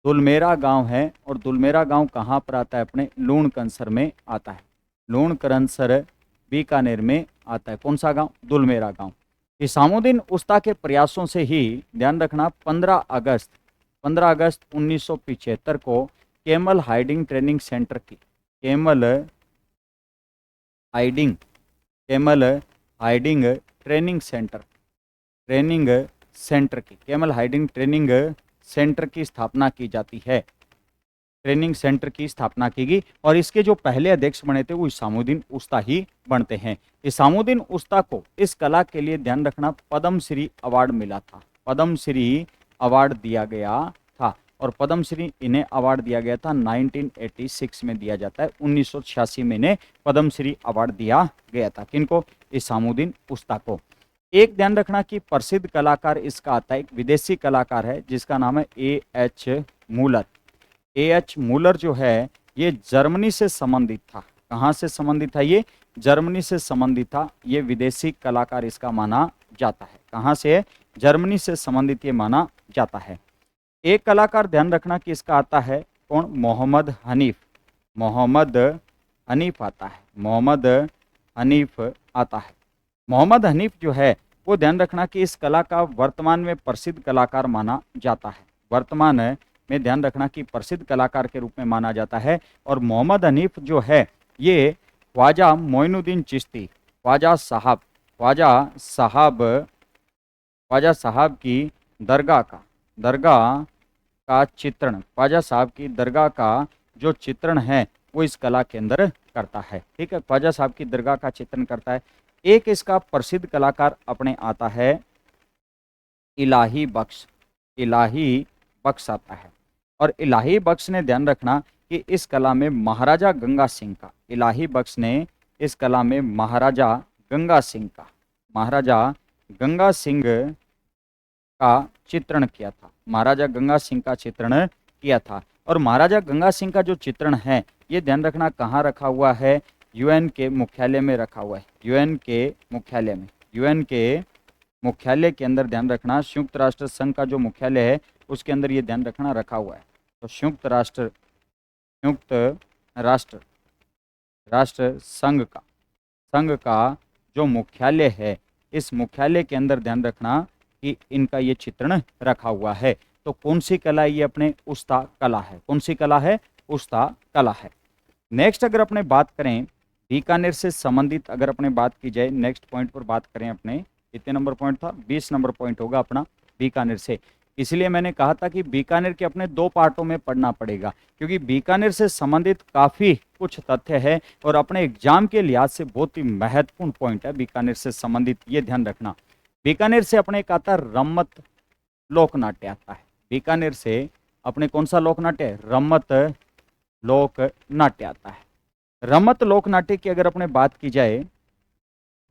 दुलमेरा गांव है। और दुलमेरा गांव कहाँ पर आता है? अपने लूणकरनसर में आता है। लूणकरनसर बीकानेर में आता है। कौन सा गांव? दुलमेरा गांव। इसामुद्दीन उस्ता के प्रयासों से ही, ध्यान रखना, 15 अगस्त 1975 को कैमल हाइडिंग ट्रेनिंग सेंटर की, कैमल हाइडिंग ट्रेनिंग सेंटर की, कैमल हाइडिंग ट्रेनिंग सेंटर की स्थापना की जाती है। ट्रेनिंग सेंटर की स्थापना की गई और इसके जो पहले अध्यक्ष बने थे वो इसामुद्दीन उस्ता ही बनते हैं। इसामुद्दीन उस्ता को इस कला के लिए, ध्यान रखना, पद्मश्री अवार्ड मिला था। पद्मश्री अवार्ड दिया गया था और पद्मश्री इन्हें अवार्ड दिया गया था 1986 में दिया जाता है। 1986 में इन्हें पद्मश्री अवार्ड दिया गया था। किनको? इसामुद्दीन उस्ता को। एक ध्यान रखना कि प्रसिद्ध कलाकार इसका आता है, एक विदेशी कलाकार है जिसका नाम है A.H. मूलर। A.H. मूलर जो है ये जर्मनी से संबंधित था। कहाँ से संबंधित था? ये जर्मनी से संबंधित था। ये विदेशी कलाकार इसका माना जाता है। कहाँ से? जर्मनी से संबंधित ये माना जाता है। एक कलाकार ध्यान रखना कि इसका आता है कौन? मोहम्मद हनीफ। मोहम्मद हनीफ आता है। मोहम्मद हनीफ आता है। मोहम्मद हनीफ जो है वो, ध्यान रखना कि इस कला का वर्तमान में प्रसिद्ध कलाकार माना जाता है। वर्तमान में ध्यान रखना कि प्रसिद्ध कलाकार के रूप में माना जाता है। और मोहम्मद हनीफ जो है ये ख्वाजा मोइनुद्दीन चिश्ती, ख्वाजा साहब की दरगाह का चित्रण, ख्वाजा साहब की दरगाह का जो चित्रण है वो इस कला के अंदर करता है। ठीक है, ख्वाजा साहब की दरगाह का चित्रण करता है। एक इसका प्रसिद्ध कलाकार अपने आता है इलाही बख्श। इलाही बख्श आता है और इलाही बख्श ने, ध्यान रखना कि इस कला में महाराजा गंगा सिंह का, इलाही बख्श ने इस कला में महाराजा गंगा सिंह का चित्रण किया था। महाराजा गंगा सिंह का चित्रण किया था। और महाराजा गंगा सिंह का जो चित्रण है ये, ध्यान रखना, कहाँ रखा हुआ है? यूएन के मुख्यालय में रखा हुआ है। यूएन के मुख्यालय के अंदर, ध्यान रखना, संयुक्त राष्ट्र संघ का जो मुख्यालय है उसके अंदर ये, ध्यान रखना, रखा हुआ है। तो संयुक्त राष्ट्र संघ का जो मुख्यालय है, इस मुख्यालय के अंदर, ध्यान रखना कि इनका ये चित्रण रखा हुआ है। तो कौन सी कला? ये अपने उस्ता कला है। कौन सी कला है? उस्ता कला है। नेक्स्ट अगर अपने बात करें बीकानेर से संबंधित, अगर अपने बात की जाए, नेक्स्ट पॉइंट पर बात करें अपने, कितने नंबर पॉइंट था? 20 नंबर पॉइंट होगा अपना बीकानेर से। इसलिए मैंने कहा था कि बीकानेर के अपने दो पार्टों में पढ़ना पड़ेगा, क्योंकि बीकानेर से संबंधित काफी कुछ तथ्य है और अपने एग्जाम के लिहाज से बहुत ही महत्वपूर्ण पॉइंट है बीकानेर से संबंधित, ये ध्यान रखना। बीकानेर से अपने एक आता है रम्मत लोकनाट्य आता है। बीकानेर से अपने कौन सा लोकनाट्य? रम्मत लोकनाट्य आता है। रमत लोकनाट्य की अगर अपने बात की जाए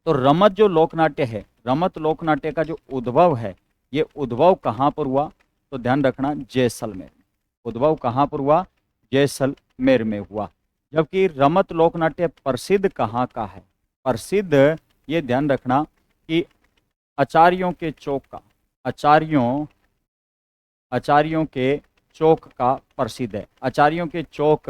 तो रमत जो लोकनाट्य है, रमत लोकनाट्य का जो उद्भव है, ये उद्भव कहाँ पर हुआ? तो ध्यान रखना, जैसलमेर। उद्भव कहाँ पर हुआ? जैसलमेर में हुआ। जबकि रमत लोकनाट्य प्रसिद्ध कहाँ का है? प्रसिद्ध, ये ध्यान रखना कि आचार्यों के चौक का, आचार्यों के चौक का प्रसिद्ध है। आचार्यों के चौक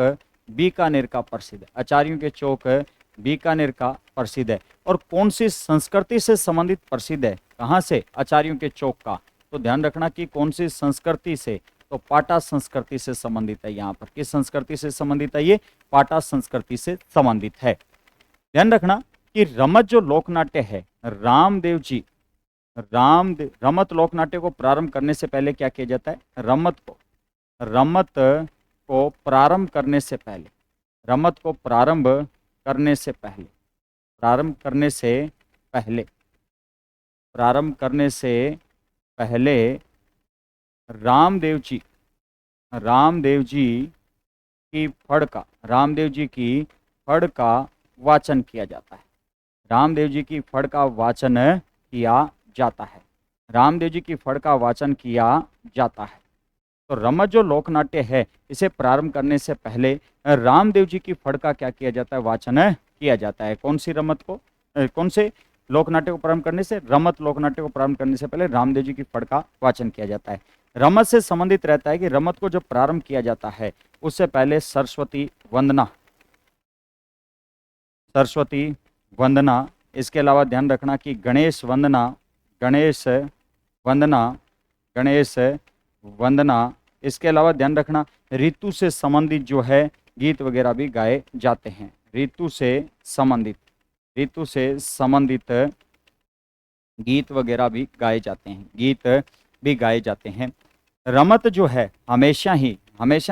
बीकानेर का प्रसिद्ध है। आचार्यों के चौक बीकानेर का प्रसिद्ध है। और कौन सी संस्कृति से संबंधित प्रसिद्ध है? कहाँ से? आचार्यों के चौक का। तो ध्यान रखना कि कौन सी संस्कृति से? तो पाटा संस्कृति से संबंधित है। यहाँ पर किस संस्कृति से संबंधित है? ये पाटा संस्कृति से संबंधित है। ध्यान रखना कि रमत जो लोकनाट्य है, रामदेव रमत लोकनाट्य को प्रारंभ करने से पहले क्या किया जाता है? रमत को प्रारंभ करने से पहले, रमत को प्रारंभ करने से पहले रामदेव जी की फड़ का वाचन किया जाता है। रामदेव जी की फड़ का वाचन किया जाता है। रामदेव जी की फड़ का वाचन किया जाता है। तो रमत जो लोकनाट्य है, इसे प्रारंभ करने से पहले रामदेव जी की फड़ का क्या किया जाता है? वाचन किया जाता है। कौन सी रमत को, कौन से लोकनाट्य को प्रारंभ करने से? रमत लोकनाट्य को प्रारंभ करने से पहले रामदेव जी की फड़ का वाचन किया जाता है। रमत से संबंधित रहता है कि रमत को जब प्रारंभ किया जाता है उससे पहले सरस्वती वंदना, इसके अलावा ध्यान रखना कि गणेश वंदना, इसके अलावा ध्यान रखना ऋतु से संबंधित जो है गीत वगैरह भी गाए जाते हैं। ऋतु से संबंधित गीत वगैरह भी गाए जाते हैं। रमत जो है हमेशा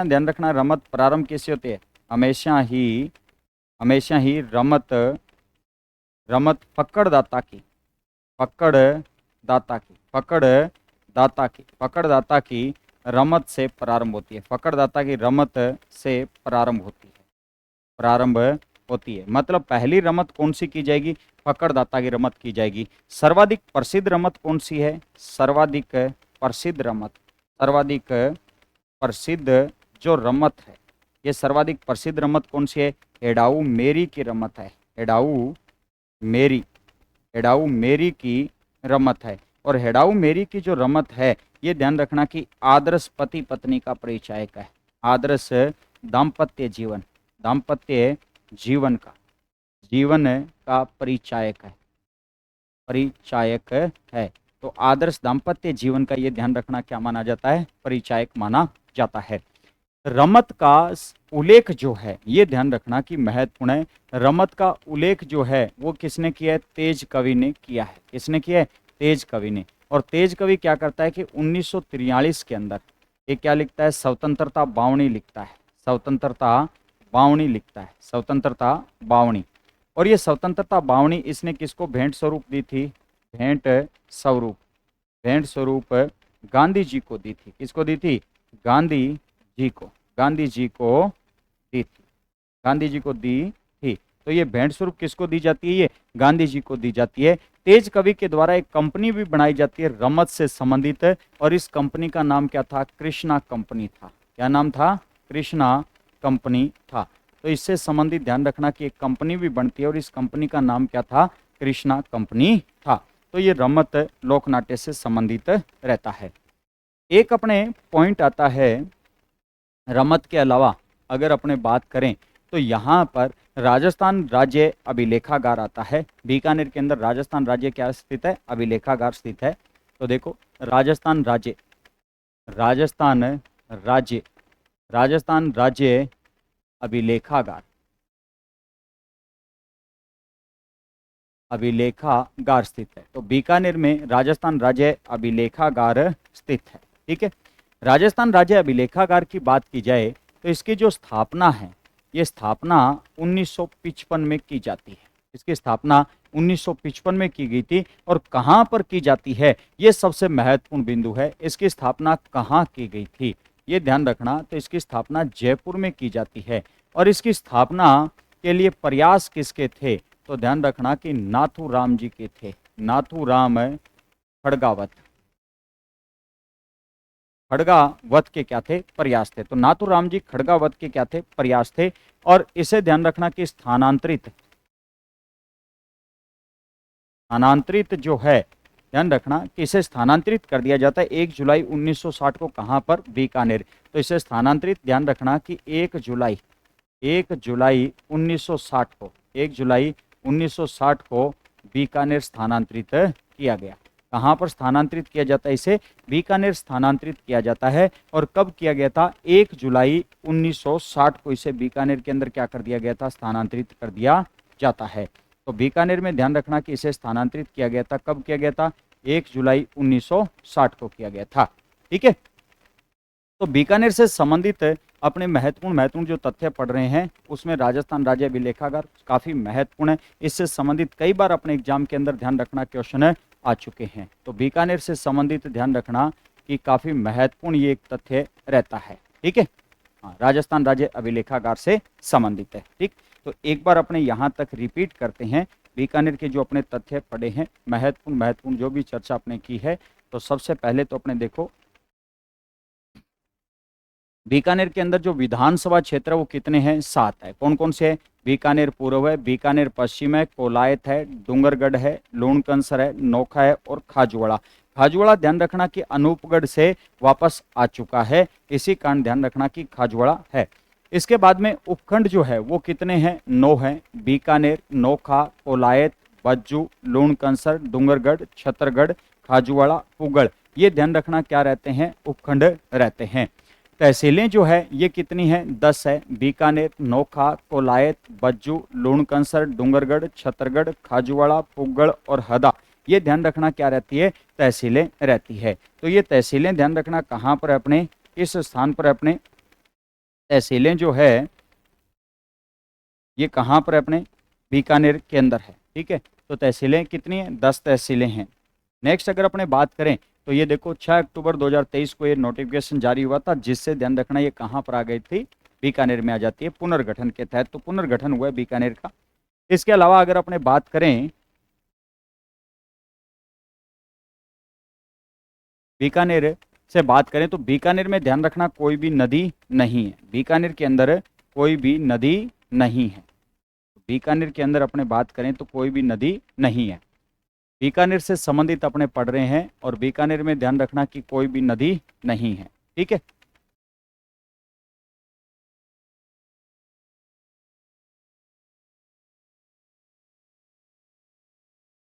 ध्यान रखना, रमत प्रारंभ कैसे होते हैं? हमेशा ही रमत फक्कड़दाता की रमत से प्रारंभ होती है। फक्कड़दाता की रमत से प्रारंभ होती है। मतलब पहली रमत कौन सी की जाएगी? फक्कड़दाता की रमत की जाएगी। सर्वाधिक प्रसिद्ध रमत कौन सी है? सर्वाधिक प्रसिद्ध जो रमत है, ये सर्वाधिक प्रसिद्ध रमत कौन सी है? एडाऊ मेरी की रमत है। एडाऊ मेरी की रमत है। और हेडाऊ मेरी की जो रमत है, ये ध्यान रखना कि आदर्श पति पत्नी का परिचायक है। आदर्श दाम्पत्य जीवन का परिचायक है। तो आदर्श दाम्पत्य जीवन का ये ध्यान रखना क्या माना जाता है? परिचायक माना जाता है। रमत का उल्लेख जो है, ये ध्यान रखना कि महत्वपूर्ण है। रमत का उल्लेख जो है वो किसने किया है? तेज कवि ने किया है। किसने किया है? तेज कवि ने। और तेज कवि क्या करता है कि 1943 के अंदर ये क्या लिखता है? स्वतंत्रता बावनी लिखता है। स्वतंत्रता बावनी। और ये स्वतंत्रता बावनी इसने किसको भेंट स्वरूप दी थी? भेंट स्वरूप गांधी जी को दी थी। किसको दी थी? गांधी जी को दी थी। तो ये भेंट स्वरूप किसको दी जाती है? ये गांधी जी को दी जाती है। तेज कवि के द्वारा एक कंपनी भी बनाई जाती है रमत से संबंधित, और इस कंपनी का नाम क्या था? कृष्णा कंपनी था। क्या नाम था? कृष्णा कंपनी था। तो इससे संबंधित ध्यान रखना कि एक कंपनी भी बनती है और इस कंपनी का नाम क्या था? कृष्णा कंपनी था। तो ये रमत लोकनाट्य से संबंधित रहता है। एक अपने पॉइंट आता है रमत के अलावा, अगर अपने बात करें तो यहाँ पर राजस्थान राज्य अभिलेखागार आता है। बीकानेर के अंदर राजस्थान राज्य क्या स्थित है? अभिलेखागार स्थित है। तो देखो, राजस्थान राज्य अभिलेखागार स्थित है। तो बीकानेर में राजस्थान राज्य अभिलेखागार स्थित है। ठीक है। राजस्थान राज्य अभिलेखागार की बात की जाए तो इसकी जो स्थापना है, ये स्थापना 1955 में की जाती है। इसकी स्थापना 1955 में की गई थी। और कहाँ पर की जाती है, ये सबसे महत्वपूर्ण बिंदु है। इसकी स्थापना कहाँ की गई थी, ये ध्यान रखना। तो इसकी स्थापना जयपुर में की जाती है। और इसकी स्थापना के लिए प्रयास किसके थे, तो ध्यान रखना कि नाथूराम जी के थे। नाथूराम खड़गावत, खड़गावत के क्या थे, प्रयास थे। तो नाथूराम जी खड़गावत के क्या थे, प्रयास थे। और इसे ध्यान रखना कि स्थानांतरित जो है, ध्यान रखना कि इसे स्थानांतरित कर दिया जाता है 1 जुलाई 1960 को। कहां पर, बीकानेर। तो इसे स्थानांतरित, ध्यान रखना कि 1 जुलाई 1960 को, 1 जुलाई 1960 को बीकानेर स्थानांतरित किया गया। कहां पर स्थानांतरित किया जाता है इसे, बीकानेर स्थानांतरित किया जाता है। और कब किया गया था, 1 जुलाई 1960 को इसे बीकानेर के अंदर क्या कर दिया गया था, स्थानांतरित कर दिया जाता है। तो बीकानेर में ध्यान रखना कि इसे स्थानांतरित किया गया था। कब किया गया था, 1 जुलाई 1960 को किया गया था। ठीक है। तो बीकानेर से संबंधित अपने महत्वपूर्ण जो तथ्य पढ़ रहे हैं, उसमें राजस्थान राज्य अभिलेखागार काफी महत्वपूर्ण है। इससे संबंधित कई बार अपने एग्जाम के अंदर ध्यान रखना क्वेश्चन आ चुके हैं। तो बीकानेर से संबंधित ध्यान रखना कि काफी महत्वपूर्ण ये एक तथ्य रहता है। ठीक है। हाँ, राजस्थान राज्य अभिलेखागार से संबंधित है। ठीक। तो एक बार अपने यहाँ तक रिपीट करते हैं बीकानेर के जो अपने तथ्य पढ़े हैं, महत्वपूर्ण जो भी चर्चा अपने की है। तो सबसे पहले तो अपने देखो बीकानेर के अंदर जो विधानसभा क्षेत्र है वो कितने हैं, 7 है। कौन कौन से है, बीकानेर पूर्व है, बीकानेर पश्चिम है, कोलायत है, डूंगरगढ़ है, लूणकंसर है, नोखा है और खाजुवाड़ा। खाजुवाड़ा ध्यान रखना कि अनूपगढ़ से वापस आ चुका है, इसी कारण ध्यान रखना कि खाजुवाड़ा है। इसके बाद में उपखंड जो है वो कितने हैं, 9 हैं। बीकानेर, नोखा, कोलायत, बज्जू, लूणकंसर, डूंगरगढ़, छतरगढ़, खाजुवाड़ा, पुगड़, ये ध्यान रखना क्या रहते हैं, उपखंड रहते हैं। तहसीलें जो है ये कितनी हैं, 10 है। बीकानेर, नोखा, कोलायत, बज्जू, लूणकंसर, डूंगरगढ़, छतरगढ़, खाजुवाड़ा, पुगड़ और हदा, ये ध्यान रखना क्या रहती है, तहसीलें रहती है। तो ये तहसीलें ध्यान रखना कहाँ पर अपने, इस स्थान पर अपने तहसीलें जो है ये कहाँ पर अपने, बीकानेर के अंदर है। ठीक है। तो तहसीलें कितनी हैं, 10 तहसीलें हैं। नेक्स्ट अगर अपने बात करें तो ये देखो 6 अक्टूबर 2023 को ये नोटिफिकेशन जारी हुआ था, जिससे ध्यान रखना ये कहाँ पर आ गई थी, बीकानेर में आ जाती है पुनर्गठन के तहत। तो पुनर्गठन हुआ है बीकानेर का। इसके अलावा अगर अपने बात करें बीकानेर से बात करें तो बीकानेर में ध्यान रखना कोई भी नदी नहीं है। बीकानेर के अंदर कोई भी नदी नहीं है। बीकानेर के अंदर अपने बात करें तो कोई भी नदी नहीं है। बीकानेर से संबंधित अपने पढ़ रहे हैं और बीकानेर में ध्यान रखना कि कोई भी नदी नहीं है। ठीक है।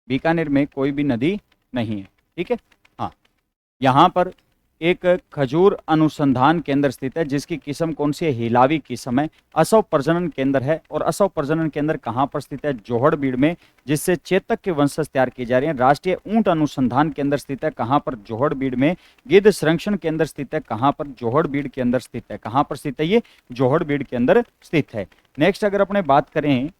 बीकानेर में कोई भी नदी नहीं है। ठीक है। हाँ, यहाँ पर एक खजूर अनुसंधान केंद्र स्थित है, जिसकी किस्म कौन सी है, हिलावी किस्म है। असव प्रजनन केंद्र है और असव प्रजनन केंद्र कहाँ पर स्थित है, जोहड़बीड़ में, जिससे चेतक के वंशज तैयार किए जा रहे हैं। राष्ट्रीय ऊंट अनुसंधान केंद्र स्थित है कहाँ पर, जोहड़बीड़ में। गिद्ध संरक्षण केंद्र स्थित है कहाँ पर, जोहड़बीड़ के अंदर स्थित है। कहाँ पर स्थित है ये, जोहड़बीड़ के अंदर स्थित है। नेक्स्ट अगर अपने बात करें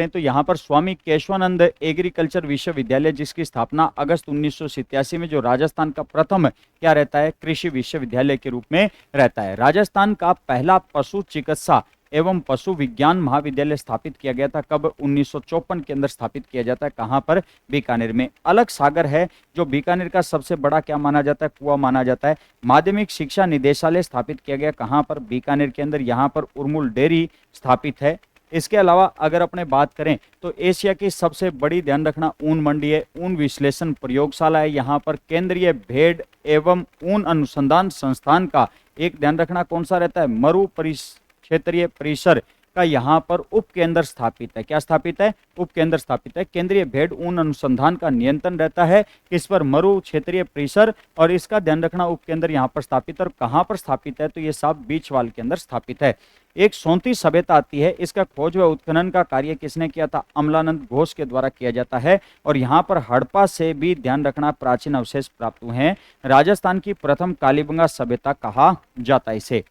तो यहाँ पर स्वामी केशवानंद एग्रीकल्चर विश्वविद्यालय, जिसकी स्थापना अगस्त 1987 में, जो राजस्थान का प्रथम क्या रहता है, कृषि विश्वविद्यालय के रूप में रहता है। राजस्थान का पहला पशु चिकित्सा एवं पशु विज्ञान महाविद्यालय स्थापित किया गया था कब, 1954 के अंदर स्थापित किया जाता है। कहाँ पर, बीकानेर में। अलग सागर है जो बीकानेर का सबसे बड़ा क्या माना जाता है, कुआं माना जाता है। माध्यमिक शिक्षा निदेशालय स्थापित किया गया कहाँ पर, बीकानेर के अंदर। यहाँ पर उर्मुल डेयरी स्थापित है। इसके अलावा अगर अपने बात करें तो एशिया की सबसे बड़ी ध्यान रखना ऊन मंडी है, ऊन विश्लेषण प्रयोगशाला है। यहाँ पर केंद्रीय भेड़ एवं ऊन अनुसंधान संस्थान का एक ध्यान रखना कौन सा रहता है, मरु क्षेत्रीय परिसर का यहाँ पर उपकेंद्र स्थापित है। क्या स्थापित है? उपकेंद्र स्थापित है। केंद्रीय भेड़ ऊन अनुसंधान का नियंत्रण रहता है किस पर? मरु क्षेत्रीय परिसर। और इसका ध्यान रखना उपकेंद्र यहाँ पर स्थापित है। और कहाँ पर स्थापित है? तो ये साफ बीच वाल के अंदर स्थापित है। एक सोंती सभ्यता आती है, इसका खोज व उत्खनन का कार्य किसने किया था? अमलानंद घोष के द्वारा किया जाता है। और यहाँ पर हड़प्पा से भी ध्यान रखना प्राचीन अवशेष प्राप्त हुए हैं। राजस्थान की प्रथम कालीबंगा सभ्यता कहा जाता है इसे।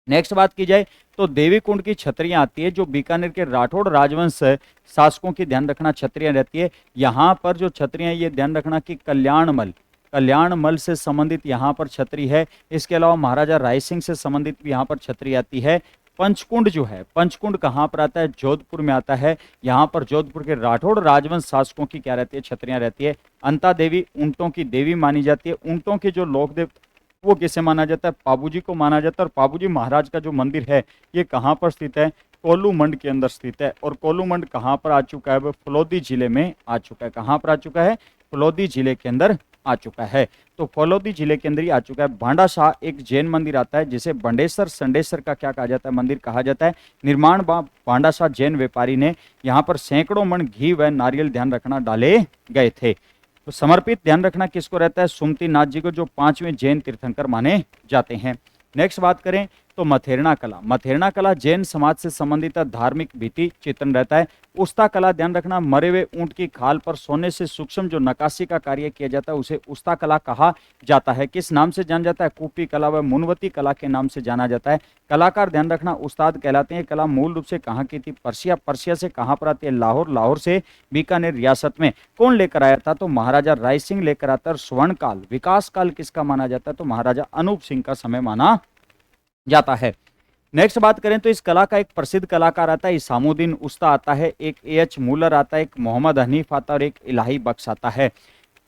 नेक्स्ट बात की जाए तो देवी कुंड की छतरियां आती है, जो बीकानेर के राठौड़ राजवंश शासकों की ध्यान रखना छतरियां रहती है। यहाँ पर जो छतरियां, ये ध्यान रखना कि कल्याणमल से संबंधित यहाँ पर छतरी है। इसके अलावा महाराजा राय सिंह से संबंधित भी यहाँ पर छतरी आती है। पंचकुंड जो है, पंचकुंड कहाँ पर आता है? जोधपुर में आता है। यहाँ पर जोधपुर के राठौड़ राजवंश शासकों की क्या रहती है? छतरियां रहती है। अंता देवी ऊंटों की देवी मानी जाती है। ऊंटों के जो लोकदेव वो किसे माना जाता है? पाबूजी को माना जाता है। और पाबूजी महाराज का जो मंदिर है ये कहाँ पर स्थित है? कोल्लूमंड के अंदर स्थित है। और कोल्लूमंड कहाँ पर आ चुका है? वो फलोदी जिले में आ चुका है। कहाँ पर आ चुका है? फलोदी जिले के अंदर आ चुका है। तो फलोदी जिले के अंदर ही आ चुका है। भांडाशाह एक जैन मंदिर आता है जिसे बंडेसर संडेसर का क्या कहा जाता है? मंदिर कहा जाता है। निर्माण भांडाशाह जैन व्यापारी ने यहाँ पर सैकड़ों मण घी व नारियल ध्यान रखना डाले गए थे। तो समर्पित ध्यान रखना किसको रहता है? सुमति नाथ जी को, जो 5वें जैन तीर्थंकर माने जाते हैं। नेक्स्ट बात करें तो मथेरना कला। मथेरना कला जैन समाज से संबंधित धार्मिक भित्ति चित्रण रहता है। उस्ता कला ध्यान रखना, मरे हुए ऊंट की खाल पर सोने से सूक्ष्म जो नक्काशी का कार्य किया जाता है उसे उस्ता कला कहा जाता है। किस नाम से जाना जाता है? कूपी कला व मुनवती कला के नाम से जाना जाता है। कलाकार ध्यान रखना उस्ताद कहलाते हैं। कला मूल रूप से कहाँ की थी? पर्सिया। पर्सिया से कहाँ पर आती है? लाहौर। लाहौर से बीकानेर रियासत में। कौन लेकर आया था? तो महाराजा राय सिंह लेकर आता है। और स्वर्ण काल, विकास काल किसका माना जाता है? तो महाराजा अनूप सिंह का समय माना जाता है। नेक्स्ट बात करें तो इस कला का एक प्रसिद्ध कलाकार आता है, इसामुद्दीन उस्ता आता है, एक एच मूलर आता है, एक मोहम्मद हनीफ आता है और एक इलाही बख्श आता है।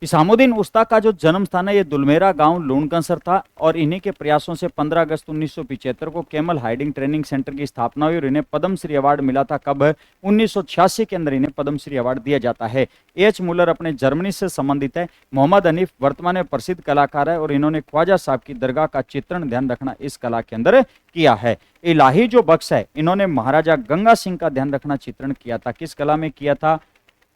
इसामुद्दीन उस्ता का जो जन्म स्थान है ये दुलमेरा गांव लूणकंसर था। और इन्हीं के प्रयासों से 15 अगस्त 1975 को कैमल हाइडिंग ट्रेनिंग सेंटर की स्थापना हुई और इन्हें पद्मश्री अवार्ड मिला था। कब? 1986 के अंदर इन्हें पद्मश्री अवार्ड दिया जाता है। एच मूलर अपने जर्मनी से संबंधित है। मोहम्मद हनीफ वर्तमान में प्रसिद्ध कलाकार है और इन्होंने ख्वाजा साहब की दरगाह का चित्रण ध्यान रखना इस कला के अंदर किया है। इलाही जो बख्श है इन्होंने महाराजा गंगा सिंह का ध्यान रखना चित्रण किया था। किस कला में किया था?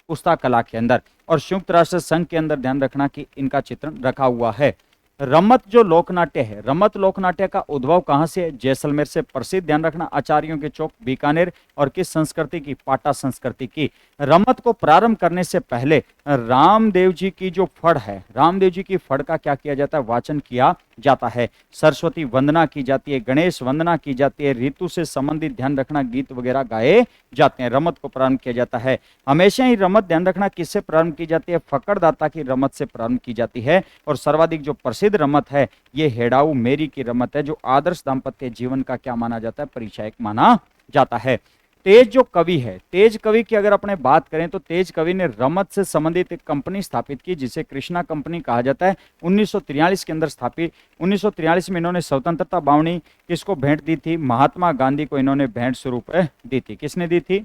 उस्ता कला के अंदर। और संयुक्त राष्ट्र संघ के अंदर ध्यान रखना कि इनका चित्रण रखा हुआ है। रमत जो लोकनाट्य है, रमत लोकनाट्य का उद्भव कहां से है? जैसलमेर से। प्रसिद्ध ध्यान रखना आचार्यों के चौक बीकानेर। और किस संस्कृति की? पाटा संस्कृति की। रमत को प्रारंभ करने से पहले रामदेव जी की जो फड़ है, रामदेव जी की फड़ का क्या किया जाता है? वाचन किया जाता है। सरस्वती वंदना की जाती है, गणेश वंदना की जाती है, ऋतु से संबंधित ध्यान रखना गीत वगैरह गाए जाते हैं। रमत को प्रारंभ किया जाता है। हमेशा ही रमत ध्यान रखना किससे प्रारंभ की जाती है? फकड़दाता की रमत से प्रारंभ की जाती है। और सर्वाधिक जो प्रसिद्ध रमत है ये हेडाऊ मेरी की रमत है, जो आदर्श दाम्पत्य जीवन का क्या माना जाता है? परिचायक माना जाता है। तेज जो कवि है, तेज कवि की अगर अपने बात करें तो तेज कवि ने रमत से संबंधित एक कंपनी स्थापित की जिसे कृष्णा कंपनी कहा जाता है। 1943 के अंदर स्थापित। 1943 में इन्होंने स्वतंत्रता बावनी किसको भेंट दी थी? महात्मा गांधी को इन्होंने भेंट स्वरूप दी थी। किसने दी थी?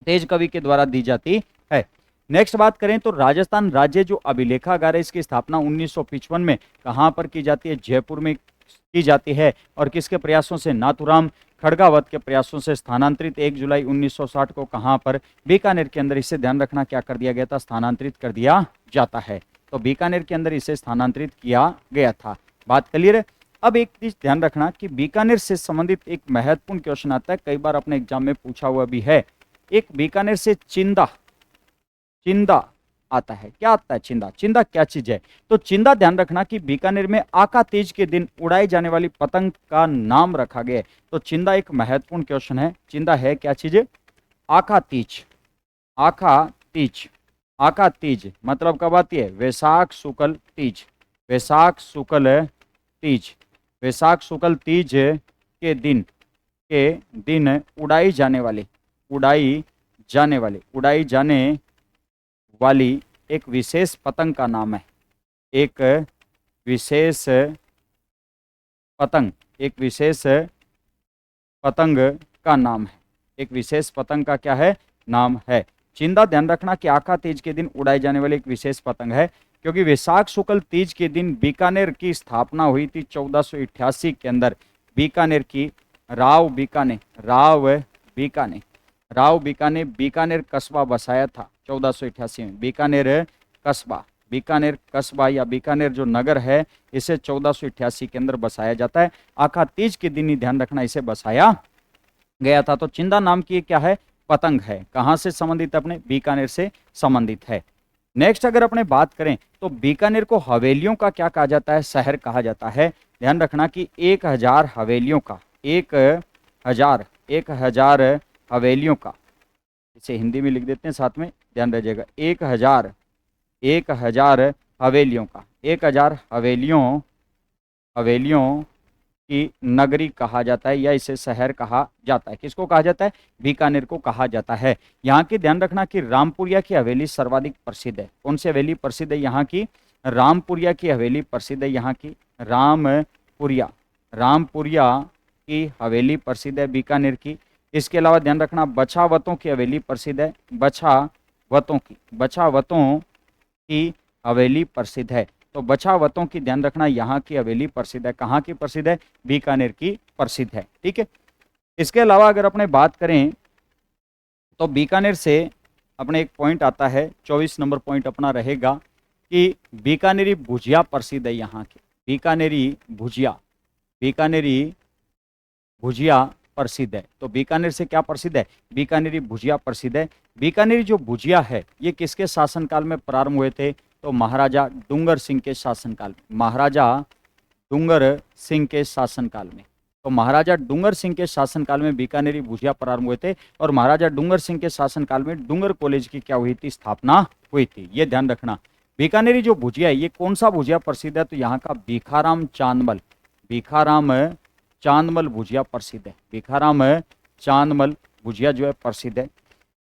तेज कवि के द्वारा दी जाती है। नेक्स्ट बात करें तो राजस्थान राज्य जो अभिलेखागार है इसकी स्थापना 1955 में कहां पर की जाती है? जयपुर में की जाती है। और किसके प्रयासों से? नाथूराम खड़गावत के प्रयासों से स्थानांतरित 1 जुलाई 1960 को कहां पर? बीकानेर के अंदर। इसे ध्यान रखना क्या कर दिया गया था? स्थानांतरित कर दिया जाता है। तो बीकानेर के अंदर इसे स्थानांतरित किया गया था। बात क्लियर है? अब एक चीज ध्यान रखना कि बीकानेर से संबंधित एक महत्वपूर्ण क्वेश्चन आता है, कई बार अपने एग्जाम में पूछा हुआ भी है। एक बीकानेर से चिंदा आता है। क्या आता है? चिंदा। चिंदा क्या चीज है? तो चिंदा ध्यान रखना कि बीकानेर में आका तीज के दिन उड़ाई जाने वाली पतंग का नाम रखा गया है। तो चिंदा एक महत्वपूर्ण क्वेश्चन है। चिंदा है क्या चीज? आका तीज। आका तीज। आका तीज मतलब कब आती है? वैशाख शुक्ल तीज। वैशाख शुक्ल तीज। वैशाख शुक्ल तीज के दिन उड़ाई जाने वाली एक विशेष पतंग का नाम है। एक विशेष पतंग का नाम है। एक विशेष पतंग का क्या है? नाम है। चिंदा ध्यान रखना कि आका तीज के दिन उड़ाई जाने वाली एक विशेष पतंग है, क्योंकि वैशाख शुक्ल तीज के दिन बीकानेर की स्थापना हुई थी 1488 के अंदर। बीकानेर की राव बीकानेर, राव बीकानेर, बीकानेर कस्बा बसाया था 1488 में। बीकानेर कस्बा या बीकानेर जो नगर है इसे 1488 के अंदर बसाया जाता है। आखा तीज के दिन ही ध्यान रखना इसे बसाया गया था। तो चिंदा नाम की क्या है, पतंग है। कहां से संबंधित है, अपने बीकानेर से संबंधित है। नेक्स्ट अगर अपने बात करें तो बीकानेर को हवेलियों का क्या कहा जाता है, शहर कहा जाता है। ध्यान रखना कि 1000 हवेलियों का, 1000 हवेलियों का, इसे हिंदी में लिख देते हैं साथ में, ध्यान रखिएगा, 1000 हवेलियों का, 1000 हवेलियों की नगरी कहा जाता है या इसे शहर कहा जाता है। किसको कहा जाता है, बीकानेर को कहा जाता है। यहाँ की ध्यान रखना कि रामपुरिया की हवेली सर्वाधिक प्रसिद्ध है। कौन सी हवेली प्रसिद्ध है, यहाँ की रामपुरिया की हवेली प्रसिद्ध है। यहाँ की रामपुरिया की हवेली प्रसिद्ध है बीकानेर की। इसके अलावा ध्यान रखना बछावतों की हवेली प्रसिद्ध है, बछावतों की हवेली प्रसिद्ध है। तो बछावतों की ध्यान रखना यहाँ की हवेली प्रसिद्ध है। कहाँ की प्रसिद्ध है, बीकानेर की प्रसिद्ध है। ठीक है, इसके अलावा अगर अपने बात करें तो बीकानेर से अपने एक पॉइंट आता है, 24 नंबर पॉइंट अपना रहेगा कि बीकानेरी भुजिया प्रसिद्ध है। यहाँ की बीकानेरी भुजिया प्रसिद्ध है। तो बीकानेर से क्या प्रसिद्ध है, बीकानेरी भुजिया प्रसिद्ध है। बीकानेरी जो भुजिया है ये किसके शासनकाल में प्रारंभ हुए थे, तो महाराजा डूंगर सिंह के शासनकाल में, महाराजा डूंगर सिंह के शासनकाल में। तो महाराजा डूंगर सिंह के शासनकाल में बीकानेरी भुजिया प्रारंभ हुए थे और महाराजा डूंगर सिंह के शासनकाल में डूंगर कॉलेज की क्या हुई थी, स्थापना हुई थी। ये ध्यान रखना। बीकानेरी जो भुजिया है ये कौन सा भुजिया प्रसिद्ध है, तो यहाँ का भीखाराम चांदमल भुजिया प्रसिद्ध है। भीखाराम चांदमल भुजिया जो है प्रसिद्ध है।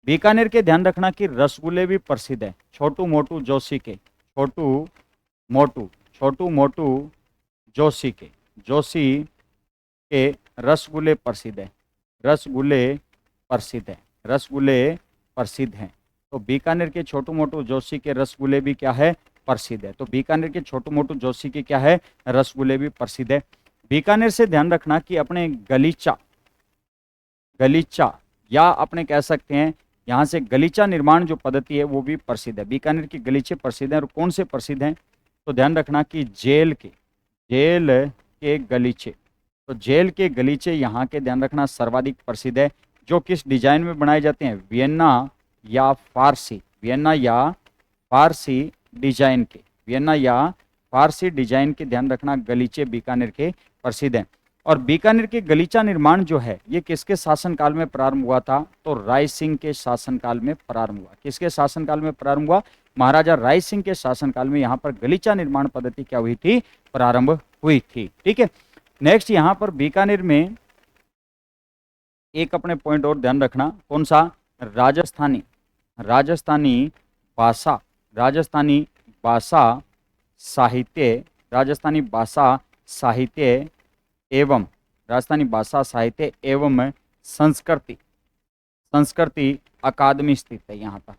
बीकानेर के ध्यान रखना कि रसगुल्ले भी प्रसिद्ध है। छोटू मोटू जोशी के जोशी के रसगुल्ले प्रसिद्ध है। रसगुल्ले प्रसिद्ध हैं। तो बीकानेर के छोटू मोटू जोशी के रसगुल्ले भी क्या है, प्रसिद्ध है। तो बीकानेर के छोटू मोटू जोशी के क्या है, रसगुल्ले भी प्रसिद्ध है। बीकानेर से ध्यान रखना कि अपने गलीचा या अपने कह सकते हैं यहाँ से गलीचा निर्माण जो पद्धति है वो भी प्रसिद्ध है। बीकानेर के गलीचे प्रसिद्ध हैं और कौन से प्रसिद्ध हैं, तो ध्यान रखना कि जेल के गलीचे। तो जेल के गलीचे यहाँ के ध्यान रखना सर्वाधिक प्रसिद्ध है। जो किस डिजाइन में बनाए जाते हैं, वियन्ना या फारसी डिजाइन के ध्यान रखना गलीचे बीकानेर के प्रसिद्ध हैं। और बीकानेर के गलीचा निर्माण जो है ये किसके शासनकाल में प्रारंभ हुआ था, तो राय सिंह के शासनकाल में प्रारंभ हुआ। किसके शासनकाल में प्रारंभ हुआ, महाराजा राय सिंह के शासनकाल में यहाँ पर गलीचा निर्माण पद्धति क्या हुई थी, प्रारंभ हुई थी। ठीक है, नेक्स्ट यहाँ पर बीकानेर में एक अपने पॉइंट और ध्यान रखना, कौन सा, राजस्थानी साहित्य एवं संस्कृति अकादमी स्थित है। यहाँ पर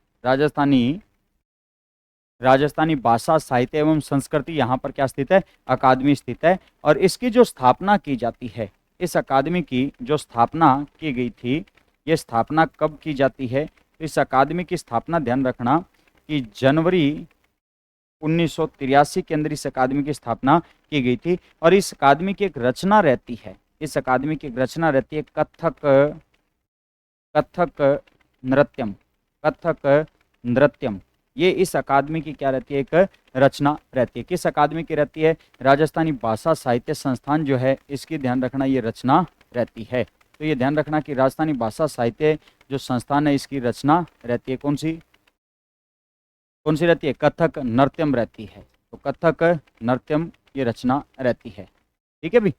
राजस्थानी भाषा साहित्य एवं संस्कृति यहाँ पर क्या स्थित है, अकादमी स्थित है। और इसकी जो स्थापना की जाती है, इस अकादमी की जो स्थापना की गई थी, ये स्थापना कब की जाती है, इस अकादमी की स्थापना ध्यान रखना कि जनवरी 1983 के अंदर इस अकादमी की स्थापना की गई थी। और इस अकादमी की एक रचना रहती है, कथक नृत्यम। ये इस अकादमी की क्या रहती है, एक रचना रहती है। किस अकादमी की रहती है, राजस्थानी भाषा साहित्य संस्थान जो है इसकी ध्यान रखना ये रचना रहती है। तो ये ध्यान रखना कि राजस्थानी भाषा साहित्य जो संस्थान है इसकी रचना रहती है। कौन सी रहती है, कथक नृत्यम रहती है। तो कथक नृत्यम ये रचना रहती है। ठीक है भी।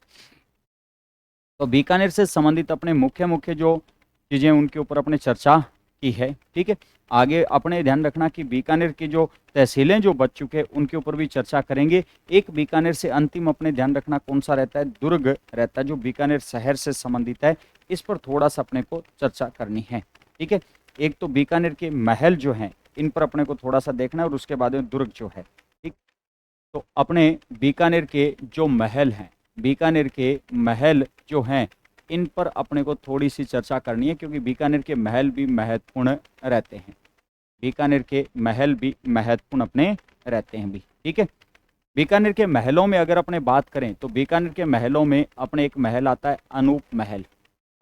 तो बीकानेर से संबंधित अपने मुख्य जो चीजें उनके ऊपर अपने चर्चा की है। ठीक है, आगे अपने ध्यान रखना कि बीकानेर की जो तहसीलें जो बच चुके हैं उनके ऊपर भी चर्चा करेंगे। एक बीकानेर से अंतिम अपने ध्यान रखना कौन सा रहता है, दुर्ग रहता है, जो बीकानेर शहर से संबंधित है। इस पर थोड़ा सा अपने को चर्चा करनी है। ठीक है, एक तो बीकानेर के महल जो हैं इन पर अपने को थोड़ा सा देखना है और उसके बाद में दुर्ग जो है। ठीक, तो अपने बीकानेर के जो महल हैं, बीकानेर के महल जो हैं इन पर अपने को थोड़ी सी चर्चा करनी है, क्योंकि बीकानेर के महल भी महत्वपूर्ण रहते हैं। बीकानेर के महल भी महत्वपूर्ण अपने रहते हैं भी, ठीक है। बीकानेर के महलों में अगर अपने बात करें तो बीकानेर के महलों में अपने एक महल आता है अनूप महल।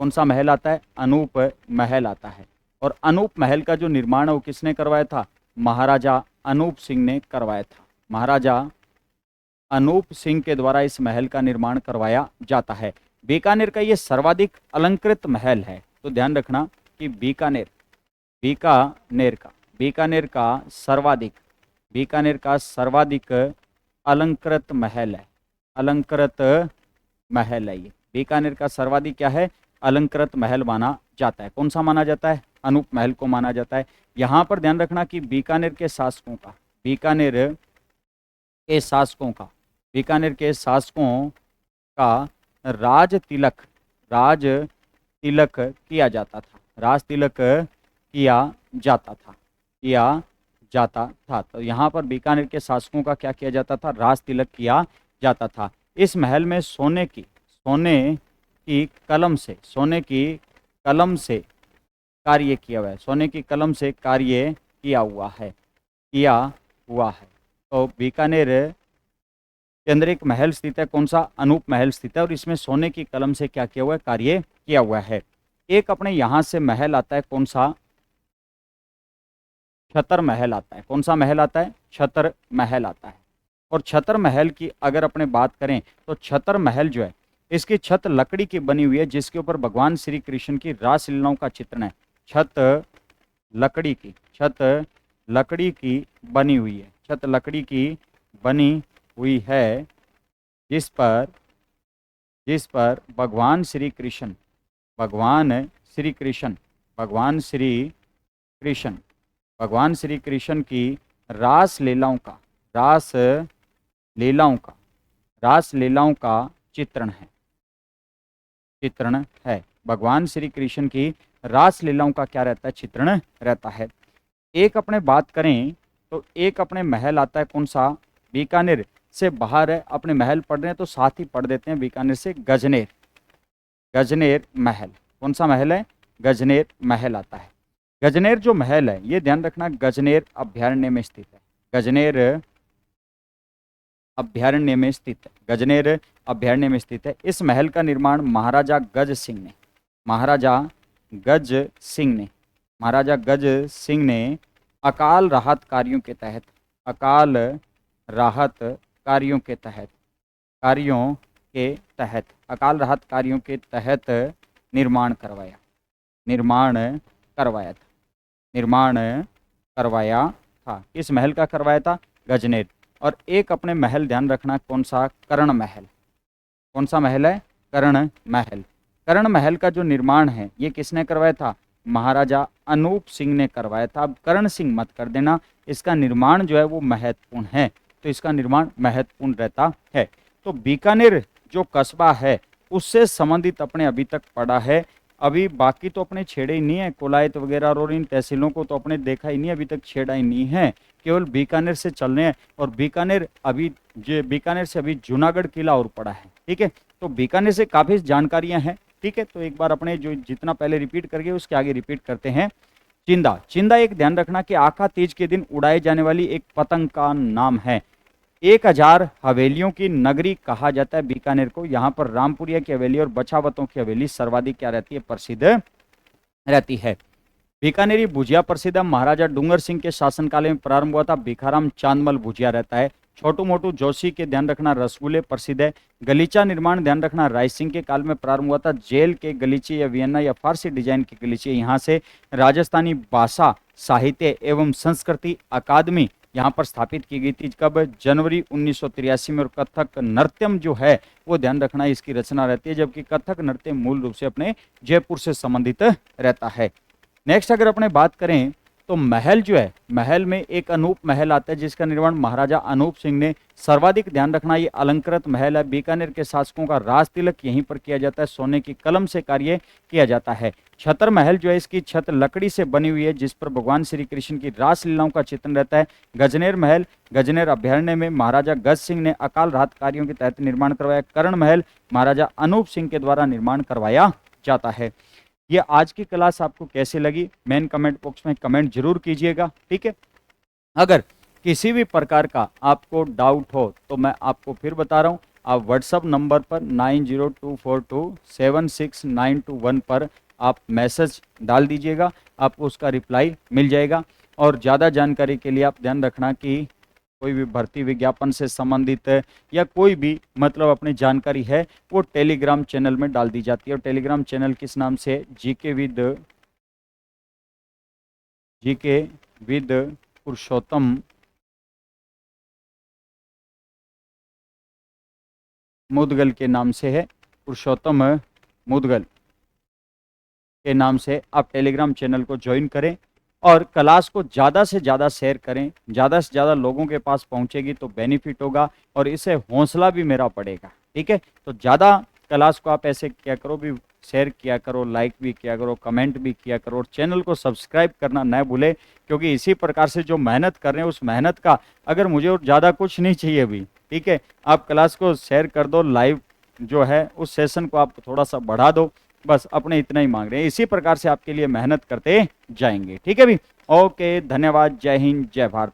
कौन सा महल आता है? अनूप महल आता है। और अनूप महल का जो निर्माण है वो किसने करवाया था? महाराजा अनूप सिंह ने करवाया था। महाराजा अनूप सिंह के द्वारा इस महल का निर्माण करवाया जाता है। बीकानेर का ये सर्वाधिक अलंकृत महल है, तो ध्यान रखना कि बीकानेर का सर्वाधिक अलंकृत महल है। अलंकृत महल है ये। बीकानेर का सर्वाधिक क्या है? अलंकृत महल माना जाता है। कौन सा माना जाता है? अनूप महल को माना जाता है। यहाँ पर ध्यान रखना कि बीकानेर के शासकों का राज तिलक किया जाता था। राज तिलक किया जाता था। तो यहाँ पर बीकानेर के शासकों का क्या किया जाता था? राज तिलक किया जाता था। इस महल में सोने की कलम से कार्य किया हुआ है। सोने की कलम से कार्य किया हुआ है। तो बीकानेर के अंदर एक महल स्थित है। कौन सा? अनूप महल स्थित है, और इसमें सोने की कलम से क्या किया हुआ है? कार्य किया हुआ है। एक अपने यहाँ से महल आता है। कौन सा? छतर महल आता है। कौन सा महल आता है? छतर महल आता है। और छतर महल की अगर अपने बात करें तो छतर महल जो है इसकी छत लकड़ी की बनी हुई है, जिसके ऊपर भगवान श्री कृष्ण की रासलीलाओं का चित्रण है। छत लकड़ी की बनी हुई है। छत लकड़ी की बनी हुई है, जिस पर भगवान श्री कृष्ण की रासलीलाओं का चित्रण है। भगवान श्री कृष्ण की रासलीलाओं का क्या रहता है? चित्रण रहता है। एक अपने बात करें तो एक अपने महल आता है। कौन सा? बीकानेर से बाहर है। अपने महल पढ़ रहे हैं तो साथ ही पढ़ देते हैं बीकानेर से गजनेर महल। कौन सा महल है? गजनेर महल आता है। गजनेर जो महल है ये ध्यान रखना गजनेर अभ्यारण्य में स्थित है। गजनेर अभ्यारण्य में स्थित है। इस महल का निर्माण महाराजा गज सिंह ने अकाल राहत कार्यों के तहत निर्माण करवाया था। किस महल का करवाया था? गजनेर। और एक अपने महल ध्यान रखना। कौन सा? कर्ण महल। कौन सा महल है? कर्ण महल। कर्ण महल का जो निर्माण है ये किसने करवाया था? महाराजा अनूप सिंह ने करवाया था। अब कर्ण सिंह मत कर देना, इसका निर्माण जो है वो महत्वपूर्ण है, तो इसका निर्माण महत्वपूर्ण रहता है। तो बीकानेर जो कस्बा है उससे संबंधित अपने अभी तक पढ़ा है। अभी बाकी तो अपने छेड़े ही नहीं है। कोलायत वगैरह और इन तहसीलों को तो अपने देखा ही नहीं, अभी तक छेड़ा ही नहीं है। केवल बीकानेर से चलने हैं। और बीकानेर से अभी जूनागढ़ किला और पड़ा है, ठीक है। तो बीकानेर से काफ़ी जानकारियां हैं, ठीक है। तो एक बार अपने जो जितना पहले रिपीट कर गए उसके आगे रिपीट करते हैं। चिंदा एक ध्यान रखना कि आका तीज के दिन उड़ाई जाने वाली एक पतंग का नाम है। 1000 हवेलियों की नगरी कहा जाता है बीकानेर को। यहाँ पर रामपुरिया की हवेली और बछावतों की हवेली सर्वाधिक क्या रहती है? प्रसिद्ध रहती है। बीकानेरी भुजिया प्रसिद्ध है। महाराजा डूंगर सिंह के शासनकाल में प्रारंभ हुआ था। भिखाराम चांदमल भुजिया रहता है। छोटू मोटू जोशी के ध्यान रखना रसगुल्ले प्रसिद्ध है। गलीचा निर्माण ध्यान रखना राय सिंह के काल में प्रारंभ हुआ था। जेल के गलीचे या वियन्ना या फारसी डिजाइन के गलीचे यहाँ से। राजस्थानी भाषा साहित्य एवं संस्कृति अकादमी यहाँ पर स्थापित की गई थी। कब? जनवरी 1983 में। और कथक नृत्यम जो है वो ध्यान रखना इसकी रचना रहती है, जबकि कथक नृत्य मूल रूप से अपने जयपुर से संबंधित रहता है। नेक्स्ट अगर अपने बात करें तो महल जो है, महल में एक अनूप महल आता है जिसका निर्माण महाराजा अनूप सिंह ने। सर्वाधिक ध्यान रखना, ये अलंकृत महल है। बीकानेर के शासकों का राज तिलक यहीं पर किया जाता है, सोने की कलम से कार्य किया जाता है। छतर महल जो है, इसकी छत लकड़ी से बनी हुई है जिस पर भगवान श्री कृष्ण की रासलीलाओं का चित्रण रहता है। गजनेर महल, गजनेर अभ्यारण्य में महाराजा गज सिंह ने अकाल राहत कार्यों के तहत निर्माण करवाया। कर्ण महल महाराजा अनूप सिंह के द्वारा निर्माण करवाया जाता है। ये आज की क्लास आपको कैसी लगी, मेन कमेंट बॉक्स में कमेंट जरूर कीजिएगा, ठीक है। अगर किसी भी प्रकार का आपको डाउट हो तो मैं आपको फिर बता रहा हूँ, आप व्हाट्सअप नंबर पर 9024276921 पर आप मैसेज डाल दीजिएगा, आपको उसका रिप्लाई मिल जाएगा। और ज़्यादा जानकारी के लिए आप ध्यान रखना कि कोई भी भर्ती विज्ञापन से संबंधित है या कोई भी मतलब अपनी जानकारी है वो टेलीग्राम चैनल में डाल दी जाती है। और टेलीग्राम चैनल किस नाम से, जीके विद पुरुषोत्तम मुदगल के नाम से है, पुरुषोत्तम मुदगल के नाम से आप टेलीग्राम चैनल को ज्वाइन करें और क्लास को ज़्यादा से ज़्यादा शेयर करें। ज़्यादा से ज़्यादा लोगों के पास पहुंचेगी तो बेनिफिट होगा और इससे हौसला भी मेरा बढ़ेगा, ठीक है। तो ज़्यादा क्लास को आप ऐसे किया करो, भी शेयर किया करो, लाइक भी किया करो, कमेंट भी किया करो और चैनल को सब्सक्राइब करना न भूले, क्योंकि इसी प्रकार से जो मेहनत कर रहे हैं उस मेहनत का अगर मुझे और ज़्यादा कुछ नहीं चाहिए अभी, ठीक है। आप क्लास को शेयर कर दो, लाइव जो है उस सेशन को आप थोड़ा सा बढ़ा दो, बस अपने इतना ही मांग रहे हैं। इसी प्रकार से आपके लिए मेहनत करते जाएंगे, ठीक है भी। ओके, धन्यवाद, जय हिंद, जय भारत।